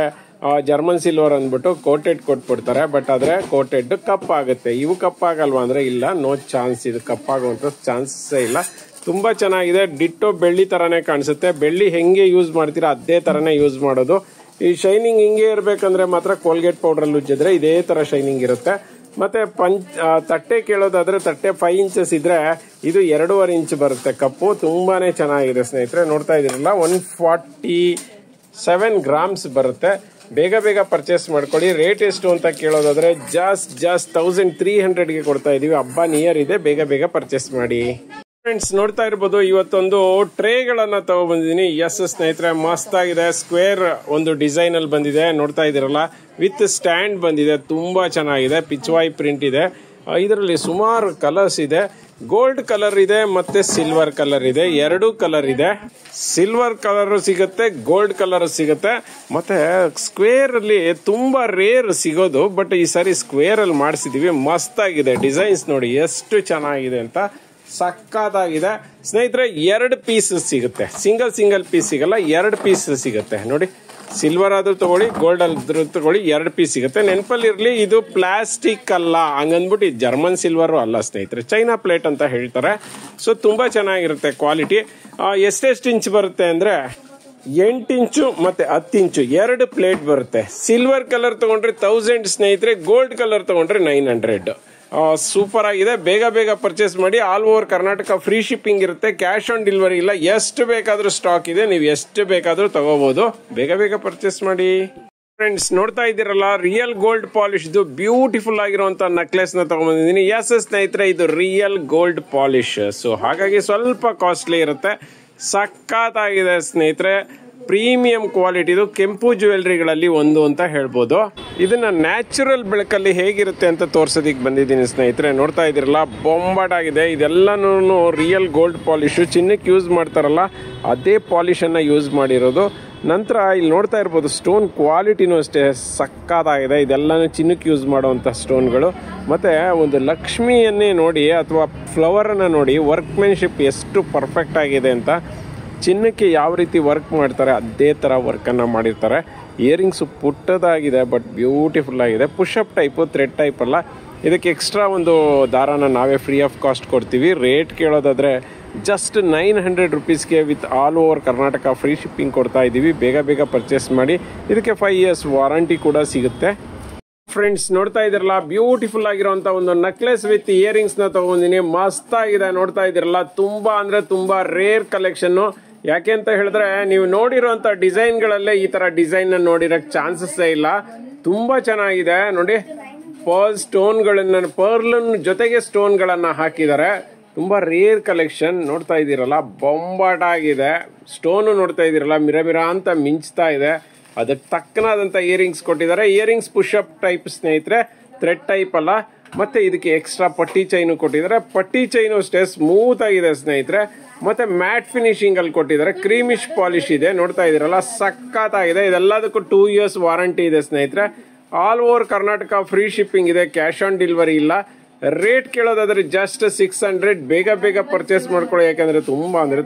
[SPEAKER 1] ಜರ್ಮನ್ ಸಿಲ್ವರ್ ಅಂದ್ಬಿಟ್ಟು ಕೋಟೆಡ್ ಕೊಟ್ಬಿಡ್ತಾರೆ. ಬಟ್ ಆದ್ರೆ ಕೋಟೆಡ್ ಕಪ್ ಆಗುತ್ತೆ. ಇವು ಕಪ್ ಆಗಲ್ವಾ ಅಂದ್ರೆ ಇಲ್ಲ, ನೋ ಚಾನ್ಸ್. ಇದು ಕಪ್ ಆಗುವಂತ ಚಾನ್ಸೇ ಇಲ್ಲ. ತುಂಬಾ ಚೆನ್ನಾಗಿದೆ. ಡಿಟ್ಟೋ ಬೆಳ್ಳಿ ತರಾನೇ ಕಾಣಿಸುತ್ತೆ. ಬೆಳ್ಳಿ ಹೆಂಗೆ ಯೂಸ್ ಮಾಡ್ತೀರಾ ಅದೇ ತರನೇ ಯೂಸ್ ಮಾಡೋದು. ಈ ಶೈನಿಂಗ್ ಹಿಂಗೆ ಇರ್ಬೇಕಂದ್ರೆ ಮಾತ್ರ ಕೋಲ್ಗೇಟ್ ಪೌಡರ್ ಉಜ್ಜಿದ್ರೆ ಇದೇ ತರ ಶೈನಿಂಗ್ ಇರುತ್ತೆ. ಮತ್ತೆ ತಟ್ಟೆ ಕೇಳೋದಾದ್ರೆ ತಟ್ಟೆ 5 ಇಂಚಸ್ ಇದ್ರೆ ಇದು 2.5 ಇಂಚ್ ಬರುತ್ತೆ ಕಪ್ಪು. ತುಂಬಾನೇ ಚೆನ್ನಾಗಿದೆ ಸ್ನೇಹಿತರೆ. ನೋಡ್ತಾ ಇದೀರಲ್ಲ, 147 ಗ್ರಾಮ್ಸ್ ಬರುತ್ತೆ. ಬೇಗ ಬೇಗ ಪರ್ಚೇಸ್ ಮಾಡ್ಕೊಳ್ಳಿ. ರೇಟ್ ಎಷ್ಟು ಅಂತ ಕೇಳೋದಾದ್ರೆ ಜಸ್ಟ್ 1300ಗೆ ಕೊಡ್ತಾ ಇದೀವಿ. ಹಬ್ಬ ನಿಯರ್ ಇದೆ, ಬೇಗ ಬೇಗ ಪರ್ಚೇಸ್ ಮಾಡಿ. ಫ್ರೆಂಡ್ಸ್ ನೋಡ್ತಾ ಇರ್ಬೋದು, ಇವತ್ತೊಂದು ಟ್ರೇಗಳನ್ನ ತಗೊಬಂದಿದ್ದೀನಿ. ಎಸ್ ಸ್ನೇಹಿತರೆ, ಮಸ್ತ್ ಆಗಿದೆ. ಸ್ಕ್ವೇರ್ ಒಂದು ಡಿಸೈನ್ ಅಲ್ಲಿ ಬಂದಿದೆ, ನೋಡ್ತಾ ಇದೀರಲ್ಲ. ವಿತ್ ಸ್ಟ್ಯಾಂಡ್ ಬಂದಿದೆ, ತುಂಬಾ ಚೆನ್ನಾಗಿದೆ. ಪಿಚ್ವಾಯ್ ಪ್ರಿಂಟ್ ಇದೆ. ಇದರಲ್ಲಿ ಸುಮಾರು ಕಲರ್ಸ್ ಇದೆ. ಗೋಲ್ಡ್ ಕಲರ್ ಇದೆ ಮತ್ತೆ ಸಿಲ್ವರ್ ಕಲರ್ ಇದೆ, ಎರಡೂ ಕಲರ್ ಇದೆ. ಸಿಲ್ವರ್ ಕಲರ್ ಸಿಗುತ್ತೆ, ಗೋಲ್ಡ್ ಕಲರ್ ಸಿಗುತ್ತೆ. ಮತ್ತೆ ಸ್ಕ್ವೇರ್ ಅಲ್ಲಿ ತುಂಬಾ ರೇರ್ ಸಿಗೋದು, ಬಟ್ ಈ ಸಾರಿ ಸ್ಕ್ವೇರ್ ಅಲ್ಲಿ ಮಾಡಿಸಿದೀವಿ. ಮಸ್ತ್ ಆಗಿದೆ. ಡಿಸೈನ್ಸ್ ನೋಡಿ ಎಷ್ಟು ಚೆನ್ನಾಗಿದೆ ಅಂತ, ಸಕ್ಕತ್ತಾಗಿದೆ ಸ್ನೇಹಿತರೆ. 2 ಪೀಸ್ ಸಿಗುತ್ತೆ, ಸಿಂಗಲ್ ಪೀಸ್ ಸಿಗಲ್ಲ, 2 ಪೀಸ್ ಸಿಗುತ್ತೆ ನೋಡಿ. ಸಿಲ್ವರ್ ಆದ್ರೂ ತಗೊಳ್ಳಿ, ಗೋಲ್ಡ್ ಆದ್ರೂ ತಗೊಳ್ಳಿ, 2 ಪೀಸ್ ಸಿಗುತ್ತೆ. ನೆನಪಲ್ಲಿರ್ಲಿ, ಇದು ಪ್ಲಾಸ್ಟಿಕ್ ಅಲ್ಲ, ಹಂಗಂದ್ಬಿಟ್ಟು ಜರ್ಮನ್ ಸಿಲ್ವರ್ ಅಲ್ಲ ಸ್ನೇಹಿತರೆ, ಚೈನಾ ಪ್ಲೇಟ್ ಅಂತ ಹೇಳ್ತಾರೆ. ಸೊ ತುಂಬಾ ಚೆನ್ನಾಗಿರುತ್ತೆ ಕ್ವಾಲಿಟಿ. ಎಷ್ಟೆಷ್ಟು ಇಂಚ್ ಬರುತ್ತೆ ಅಂದ್ರೆ 8 ಇಂಚು ಮತ್ತೆ 10 ಇಂಚು 2 ಪ್ಲೇಟ್ ಬರುತ್ತೆ. ಸಿಲ್ವರ್ ಕಲರ್ ತಗೊಂಡ್ರೆ 1000 ಸ್ನೇಹಿತರೆ, ಗೋಲ್ಡ್ ಕಲರ್ ತಗೊಂಡ್ರೆ 900. ಸೂಪರ್ ಆಗಿದೆ. ಬೇಗ ಬೇಗ ಪರ್ಚೇಸ್ ಮಾಡಿ. All over Karnataka free shipping ಇರುತ್ತೆ, ಕ್ಯಾಶ್ ಆನ್ ಡೆಲಿವರಿ ಇಲ್ಲ. ಎಷ್ಟು ಬೇಕಾದ್ರೂ ಸ್ಟಾಕ್ ಇದೆ, ನೀವು ಎಷ್ಟು ಬೇಕಾದ್ರೂ ತಗೋಬಹುದು. ಬೇಗ ಬೇಗ ಪರ್ಚೇಸ್ ಮಾಡಿ. ಫ್ರೆಂಡ್ಸ್ ನೋಡ್ತಾ ಇದ್ದೀರಲ್ಲ, ರಿಯಲ್ ಗೋಲ್ಡ್ ಪಾಲಿಶ್ ಬ್ಯೂಟಿಫುಲ್ ಆಗಿರುವಂತ ನೆಕ್ಲೆಸ್ ನ ತಗೊಂಡ್ಬಂದಿದ್ದೀನಿ. ಎಸ್ ಸ್ನೇಹಿತರೆ, ಇದು ರಿಯಲ್ ಗೋಲ್ಡ್ ಪಾಲಿಶ್. ಸೊ ಹಾಗಾಗಿ ಸ್ವಲ್ಪ ಕಾಸ್ಟ್ಲಿ ಇರುತ್ತೆ. ಸಕ್ಕತ್ತಾಗಿದೆ ಸ್ನೇಹಿತರೆ, ಪ್ರೀಮಿಯಂ ಕ್ವಾಲಿಟಿದು ಕೆಂಪು ಜ್ಯುವೆಲ್ರಿಗಳಲ್ಲಿ ಒಂದು ಅಂತ ಹೇಳ್ಬೋದು. ಇದನ್ನ ನ್ಯಾಚುರಲ್ ಬೆಳಕಲ್ಲಿ ಹೇಗಿರುತ್ತೆ ಅಂತ ತೋರ್ಸೋದಿಕ್ ಬಂದಿದ್ದೀನಿ ಸ್ನೇಹಿತರೆ. ನೋಡ್ತಾ ಇದ್ದೀರಲ್ಲ, ಬೊಂಬಾಟ್ ಆಗಿದೆ. ಇದೆಲ್ಲನೂ ರಿಯಲ್ ಗೋಲ್ಡ್ ಪಾಲಿಶ್. ಚಿನ್ನಕ್ಕೆ ಯೂಸ್ ಮಾಡ್ತಾರಲ್ಲ, ಅದೇ ಪಾಲಿಶ್ ಅನ್ನ ಯೂಸ್ ಮಾಡಿರೋದು. ನಂತರ ಇಲ್ಲಿ ನೋಡ್ತಾ ಇರ್ಬೋದು, ಸ್ಟೋನ್ ಕ್ವಾಲಿಟಿನೂ ಅಷ್ಟೇ ಸಕ್ಕತ್ತಾಗಿದೆ. ಇದೆಲ್ಲನೂ ಚಿನ್ನಕ್ಕೆ ಯೂಸ್ ಮಾಡುವಂಥ ಸ್ಟೋನ್ಗಳು. ಮತ್ತೆ ಒಂದು ಲಕ್ಷ್ಮಿಯನ್ನೇ ನೋಡಿ ಅಥವಾ ಫ್ಲವರ್ ಅನ್ನ ನೋಡಿ, ವರ್ಕ್ಮೆನ್ಶಿಪ್ ಎಷ್ಟು ಪರ್ಫೆಕ್ಟ್ ಆಗಿದೆ ಅಂತ. ಚಿನ್ನಕ್ಕೆ ಯಾವ ರೀತಿ ವರ್ಕ್ ಮಾಡ್ತಾರೆ ಅದೇ ಥರ ವರ್ಕನ್ನು ಮಾಡಿರ್ತಾರೆ. ಇಯರಿಂಗ್ಸು ಪುಟ್ಟದಾಗಿದೆ, ಬಟ್ ಬ್ಯೂಟಿಫುಲ್ ಆಗಿದೆ. ಪುಷಪ್ ಟೈಪು, ಥ್ರೆಡ್ ಟೈಪ್ ಅಲ್ಲ. ಇದಕ್ಕೆ ಎಕ್ಸ್ಟ್ರಾ ಒಂದು ದಾರಾನ ನಾವೇ ಫ್ರೀ ಆಫ್ ಕಾಸ್ಟ್ ಕೊಡ್ತೀವಿ. ರೇಟ್ ಕೇಳೋದಾದರೆ ಜಸ್ಟ್ 900 ರುಪೀಸ್ಗೆ with all over Karnataka free shipping ಕೊಡ್ತಾ ಇದ್ದೀವಿ. ಬೇಗ ಬೇಗ ಪರ್ಚೇಸ್ ಮಾಡಿ. ಇದಕ್ಕೆ 5 years ವಾರಂಟಿ ಕೂಡ ಸಿಗುತ್ತೆ. ಫ್ರೆಂಡ್ಸ್ ನೋಡ್ತಾ ಇದ್ದೀರಲ್ಲ, ಬ್ಯೂಟಿಫುಲ್ ಆಗಿರುವಂತ ಒಂದು ನೆಕ್ಲೆಸ್ ವಿತ್ ಇಯರಿಂಗ್ಸ್ ನ ತಗೊಂಡಿನಿ. ಮಸ್ತ್ ಆಗಿದೆ. ನೋಡ್ತಾ ಇದ್ದೀರಲ್ಲ, ತುಂಬಾ ಅಂದ್ರೆ ತುಂಬಾ ರೇರ್ ಕಲೆಕ್ಷನ್. ಯಾಕೆ ಅಂತ ಹೇಳಿದ್ರೆ, ನೀವು ನೋಡಿರುವಂತ ಡಿಸೈನ್ ಗಳಲ್ಲೇ ಈ ತರ ಡಿಸೈನ್ ನೋಡಿರಕ್ ಚಾನ್ಸಸ್ ಇಲ್ಲ. ತುಂಬಾ ಚೆನ್ನಾಗಿದೆ ನೋಡಿ. ಪರ್ಲ್ ಜೊತೆಗೆ ಸ್ಟೋನ್ ಗಳನ್ನ ಹಾಕಿದ್ದಾರೆ. ತುಂಬಾ ರೇರ್ ಕಲೆಕ್ಷನ್. ನೋಡ್ತಾ ಇದ್ದೀರಲ್ಲ, ಬೊಂಬಾಟ್ ಆಗಿದೆ. ಸ್ಟೋನ್ ನೋಡ್ತಾ ಇದ್ದೀರಲ್ಲ, ಮಿರ ಅಂತ ಮಿಂಚ್ತಾ ಇದೆ. ಅದಕ್ಕೆ ತಕ್ಕನಾದಂತ ಇಯರಿಂಗ್ಸ್ ಕೊಟ್ಟಿದ್ದಾರೆ. ಇಯರಿಂಗ್ಸ್ ಪುಷಪ್ ಟೈಪ್ ಸ್ನೇಹಿತರೆ, ಥ್ರೆಡ್ ಟೈಪ್ ಅಲ್ಲ. ಮತ್ತೆ ಇದಕ್ಕೆ ಎಕ್ಸ್ಟ್ರಾ ಪಟ್ಟಿ ಚೈನು ಕೊಟ್ಟಿದ್ದಾರೆ. ಪಟ್ಟಿ ಚೈನು ಅಷ್ಟೇ ಸ್ಮೂತ್ ಆಗಿದೆ ಸ್ನೇಹಿತರೆ. ಮತ್ತೆ ಮ್ಯಾಟ್ ಫಿನಿಶಿಂಗ್ ಅಲ್ಲಿ ಕೊಟ್ಟಿದ್ದಾರೆ. ಕ್ರೀಮಿಶ್ ಪಾಲಿಶ್ ಇದೆ. ನೋಡ್ತಾ ಇದೀರಲ್ಲ, ಸಕ್ಕತ್ತಾಗಿದೆ. ಇದೆಲ್ಲದಕ್ಕೂ 2 years ವಾರಂಟಿ ಇದೆ ಸ್ನೇಹಿತರೆ. All over Karnataka free shipping ಇದೆ, ಕ್ಯಾಶ್ ಆನ್ ಡೆಲಿವರಿ ಇಲ್ಲ. ರೇಟ್ ಕೇಳೋದಾದ್ರೆ ಜಸ್ಟ್ 600. ಬೇಗ ಬೇಗ ಪರ್ಚೇಸ್ ಮಾಡ್ಕೊಳ್ಳಿ, ಯಾಕಂದ್ರೆ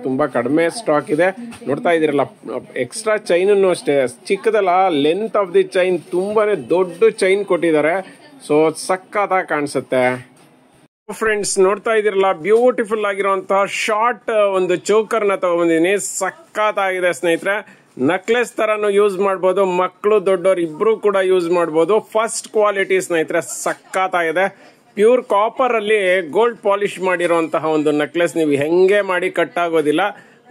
[SPEAKER 1] ತುಂಬಾ ಕಡಿಮೆ ಸ್ಟಾಕ್ ಇದೆ. ನೋಡ್ತಾ ಇದೀರಲ್ಲ, ಎಕ್ಸ್ಟ್ರಾ ಚೈನ್ ಅಷ್ಟೇ ಚಿಕ್ಕದಲ್ಲ. ಲೆಂತ್ ಆಫ್ ದಿ ಚೈನ್ ತುಂಬಾನೇ ದೊಡ್ಡ ಚೈನ್ ಕೊಟ್ಟಿದ್ದಾರೆ. ಸೊ ಸಕ್ಕತ್ತಾಗಿ ಕಾಣಿಸುತ್ತೆ. ಫ್ರೆಂಡ್ಸ್ ನೋಡ್ತಾ ಇದೀರಲ್ಲ, ಬ್ಯೂಟಿಫುಲ್ ಆಗಿರುವಂತಹ ಶಾರ್ಟ್ ಒಂದು ಚೋಕರ್ ನ ತಗೊಂಡಿದ್ದೀನಿ. ಸಕ್ಕತ್ತಾಗಿದೆ ಸ್ನೇಹಿತರೆ. ನೆಕ್ಲೆಸ್ ತರನು ಯೂಸ್ ಮಾಡಬಹುದು, ಮಕ್ಕಳು ದೊಡ್ಡವರು ಇಬ್ರು ಕೂಡ ಯೂಸ್ ಮಾಡಬಹುದು. ಫಸ್ಟ್ ಕ್ವಾಲಿಟಿ ಸ್ನೇಹಿತರೆ, ಸಕ್ಕತ್ತಾಗಿದೆ. ಪ್ಯೂರ್ ಕಾಪರ್ ಅಲ್ಲಿ ಗೋಲ್ಡ್ ಪಾಲಿಶ್ ಮಾಡಿರುವಂತಹ ಒಂದು ನೆಕ್ಲೆಸ್. ನೀವು ಹೆಂಗೆ ಮಾಡಿ ಕಟ್ ಆಗೋದಿಲ್ಲ.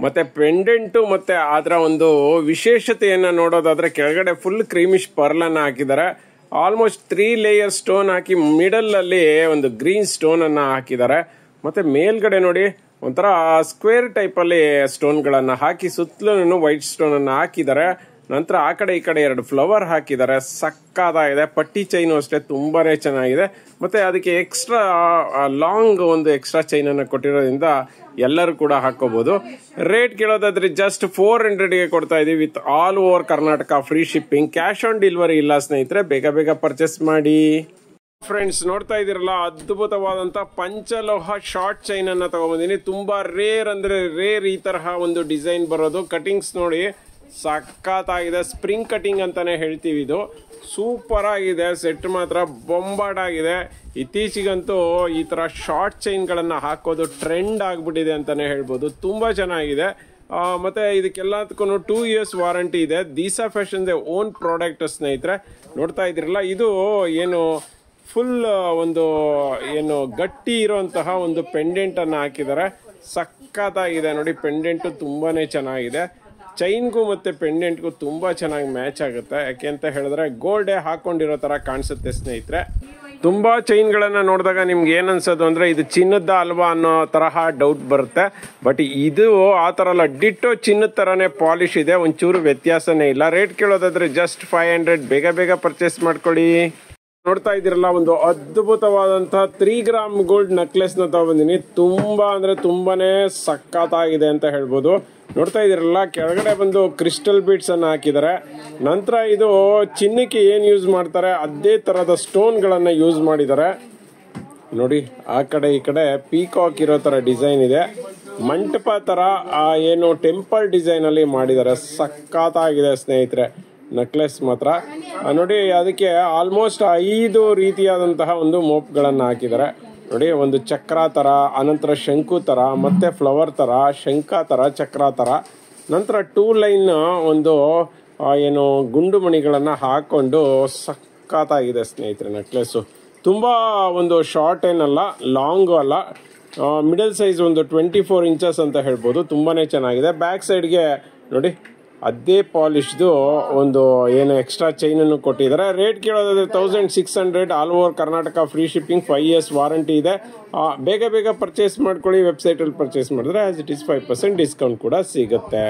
[SPEAKER 1] ಮತ್ತೆ ಪೆಂಡೆಂಟ್ ಮತ್ತೆ ಅದರ ಒಂದು ವಿಶೇಷತೆಯನ್ನ ನೋಡೋದಾದ್ರೆ, ಕೆಳಗಡೆ ಫುಲ್ ಕ್ರೀಮಿಶ್ ಪರ್ಲ್ ಅನ್ನ ಹಾಕಿದ್ದಾರೆ. ಆಲ್ಮೋಸ್ಟ್ 3 ಲೇಯರ್ ಸ್ಟೋನ್ ಹಾಕಿ ಮಿಡಲ್ ಅಲ್ಲಿ ಒಂದು ಗ್ರೀನ್ ಸ್ಟೋನ್ ಅನ್ನ ಹಾಕಿದ್ದಾರೆ. ಮತ್ತೆ ಮೇಲ್ಗಡೆ ನೋಡಿ, ಒಂಥರ ಸ್ಕ್ವೇರ್ ಟೈಪ್ ಅಲ್ಲಿ ಸ್ಟೋನ್ ಗಳನ್ನ ಹಾಕಿ ಸುತ್ತಲೂ ವೈಟ್ ಸ್ಟೋನ್ ಅನ್ನ ಹಾಕಿದ್ದಾರೆ. ನಂತರ ಆ ಕಡೆ ಈ ಕಡೆ 2 ಫ್ಲವರ್ ಹಾಕಿದ್ದಾರೆ. ಸಕ್ಕತ್ತಾಗಿದೆ. ಪಟ್ಟಿ ಚೈನು ಅಷ್ಟೇ ತುಂಬಾನೇ ಚೆನ್ನಾಗಿದೆ. ಮತ್ತೆ ಅದಕ್ಕೆ ಎಕ್ಸ್ಟ್ರಾ ಲಾಂಗ್ ಒಂದು ಎಕ್ಸ್ಟ್ರಾ ಚೈನ್ ಅನ್ನು ಕೊಟ್ಟಿರೋದ್ರಿಂದ ಎಲ್ಲರೂ ಕೂಡ ಹಾಕೋಬಹುದು. ರೇಟ್ ಕೇಳೋದಾದ್ರೆ ಜಸ್ಟ್ 400ಗೆ ಕೊಡ್ತಾ ಇದೀವಿ with all over Karnataka free shipping. Cash on delivery ಇಲ್ಲ ಸ್ನೇಹಿತರೆ. ಬೇಗ ಬೇಗ ಪರ್ಚೇಸ್ ಮಾಡಿ. ಫ್ರೆಂಡ್ಸ್ ನೋಡ್ತಾ ಇದೀರಲ್ಲ, ಅದ್ಭುತವಾದಂತ ಪಂಚಲೋಹ ಶಾರ್ಟ್ ಚೈನ್ ಅನ್ನ ತಗೊಂಡಿದ್ದೀನಿ. ತುಂಬಾ ರೇರ್ ಅಂದ್ರೆ ರೇರ್ ಈ ತರಹ ಒಂದು ಡಿಸೈನ್ ಬರೋದು. ಕಟಿಂಗ್ಸ್ ನೋಡಿ, ಸಕ್ಕತ್ತಾಗಿದೆ. ಸ್ಪ್ರಿಂಗ್ ಕಟಿಂಗ್ ಅಂತಾನೆ ಹೇಳ್ತೀವಿ. ಇದು ಸೂಪರ್ ಆಗಿದೆ. ಸೆಟ್ ಮಾತ್ರ ಬೊಂಬಾಟ್ ಆಗಿದೆ. ಇತ್ತೀಚೆಗಂತೂ ಈ ತರ ಶಾರ್ಟ್ ಚೈನ್ ಗಳನ್ನ ಹಾಕೋದು ಟ್ರೆಂಡ್ ಆಗ್ಬಿಟ್ಟಿದೆ ಅಂತಾನೆ ಹೇಳ್ಬೋದು. ತುಂಬಾ ಚೆನ್ನಾಗಿದೆ. ಮತ್ತೆ ಇದಕ್ಕೆಲ್ಲದಕ್ಕೂ 2 years ವಾರಂಟಿ ಇದೆ. ದೀಸಾ ಫ್ಯಾಷನ್ ಓನ್ ಪ್ರಾಡಕ್ಟ್ ಸ್ನೇಹಿತರೆ. ನೋಡ್ತಾ ಇದ್ರಲ್ಲ, ಇದು ಏನು ಫುಲ್ ಒಂದು ಏನು ಗಟ್ಟಿ ಇರುವಂತಹ ಒಂದು ಪೆಂಡೆಂಟ್ ಅನ್ನ ಹಾಕಿದ್ದಾರೆ. ಸಕ್ಕತ್ತಾಗಿದೆ ನೋಡಿ. ಪೆಂಡೆಂಟ್ ತುಂಬಾನೇ ಚೆನ್ನಾಗಿದೆ. ಚೈನ್ಗೂ ಮತ್ತು ಪೆಂಡೆಂಟ್ಗೂ ತುಂಬ ಚೆನ್ನಾಗಿ ಮ್ಯಾಚ್ ಆಗುತ್ತೆ. ಯಾಕೆ ಅಂತ ಹೇಳಿದ್ರೆ ಗೋಲ್ಡೇ ಹಾಕ್ಕೊಂಡಿರೋ ಥರ ಕಾಣಿಸುತ್ತೆ ಸ್ನೇಹಿತರೆ. ತುಂಬ ಚೈನ್ಗಳನ್ನು ನೋಡಿದಾಗ ನಿಮ್ಗೆ ಏನು ಅನ್ಸೋದು ಅಂದರೆ ಇದು ಚಿನ್ನದ ಅಲ್ವಾ ಅನ್ನೋ ತರಹ ಡೌಟ್ ಬರುತ್ತೆ. ಬಟ್ ಇದು ಆ ಥರ ಅಲ್ಲ, ಡಿಟ್ಟೋ ಚಿನ್ನದ ಥರನೇ ಪಾಲಿಶ್ ಇದೆ, ಒಂಚೂರು ವ್ಯತ್ಯಾಸನೇ ಇಲ್ಲ. ರೇಟ್ ಕೇಳೋದಾದರೆ ಜಸ್ಟ್ 500. ಬೇಗ ಪರ್ಚೇಸ್ ಮಾಡ್ಕೊಳ್ಳಿ. ನೋಡ್ತಾ ಇದ್ದೀರಲ್ಲ, ಒಂದು ಅದ್ಭುತವಾದಂತಹ 3 ಗ್ರಾಮ್ ಗೋಲ್ಡ್ ನೆಕ್ಲೆಸ್ನ ತಗೊಂಡಿನಿ. ತುಂಬಾ ಅಂದ್ರೆ ತುಂಬಾನೇ ಸಖತ್ತಾಗಿದೆ ಅಂತ ಹೇಳ್ಬೋದು. ನೋಡ್ತಾ ಇದ್ದೀರಲ್ಲ, ಕೆಳಗಡೆ ಬಂದು ಕ್ರಿಸ್ಟಲ್ ಬೀಡ್ಸ್ ಅನ್ನು ಹಾಕಿದ್ದಾರೆ. ನಂತರ ಇದು ಚಿನ್ನಕ್ಕೆ ಏನು ಯೂಸ್ ಮಾಡ್ತಾರೆ ಅದೇ ತರದ ಸ್ಟೋನ್ಗಳನ್ನ ಯೂಸ್ ಮಾಡಿದ್ದಾರೆ. ನೋಡಿ, ಆ ಕಡೆ ಈ ಕಡೆ ಪೀಕಾಕ್ ಇರೋ ತರ ಡಿಸೈನ್ ಇದೆ. ಮಂಟಪ ತರ ಏನು ಟೆಂಪಲ್ ಡಿಸೈನ್ ಅಲ್ಲಿ ಮಾಡಿದ್ದಾರೆ. ಸಖತ್ತಾಗಿದೆ ಸ್ನೇಹಿತರೆ ನೆಕ್ಲೆಸ್ ಮಾತ್ರ. ನೋಡಿ, ಅದಕ್ಕೆ ಆಲ್ಮೋಸ್ಟ್ 5 ರೀತಿಯಾದಂತಹ ಒಂದು ಮೋಪ್ಗಳನ್ನು ಹಾಕಿದ್ದಾರೆ. ನೋಡಿ, ಒಂದು ಚಕ್ರ ತರ, ಅನಂತರ ಶಂಕು ತರ, ಮತ್ತೆ ಫ್ಲವರ್ ತರ, ಶಂಖ ತರ, ಚಕ್ರ ತರ, ನಂತರ 2 ಲೈನ್ ಒಂದು ಏನು ಗುಂಡು ಮಣಿಗಳನ್ನು ಹಾಕೊಂಡು ಸಖತ್ತಾಗಿದೆ ಸ್ನೇಹಿತರೆ ನೆಕ್ಲೆಸ್ಸು. ತುಂಬ ಒಂದು ಶಾರ್ಟ್ ಏನಲ್ಲ, ಲಾಂಗು ಅಲ್ಲ, ಮಿಡಲ್ ಸೈಜ್ ಒಂದು 24 ಇಂಚಸ್ ಅಂತ ಹೇಳ್ಬೋದು. ತುಂಬಾ ಚೆನ್ನಾಗಿದೆ. ಬ್ಯಾಕ್ ಸೈಡ್ಗೆ ನೋಡಿ ಅದೇ ಪಾಲಿಶ್ದು ಒಂದು ಏನು ಎಕ್ಸ್ಟ್ರಾ ಚೈನನ್ನು ಕೊಟ್ಟಿದ್ದಾರೆ. ರೇಟ್ ಕೇಳೋದಾದ್ರೆ 1600. All over Karnataka free shipping, 5 years warranty ಇದೆ. ಬೇಗ ಪರ್ಚೇಸ್ ಮಾಡ್ಕೊಳ್ಳಿ. ವೆಬ್ಸೈಟಲ್ಲಿ ಪರ್ಚೇಸ್ ಮಾಡಿದ್ರೆ ಆಸ್ ಇಟ್ ಈಸ್ 5% ಡಿಸ್ಕೌಂಟ್ ಕೂಡ ಸಿಗುತ್ತೆ.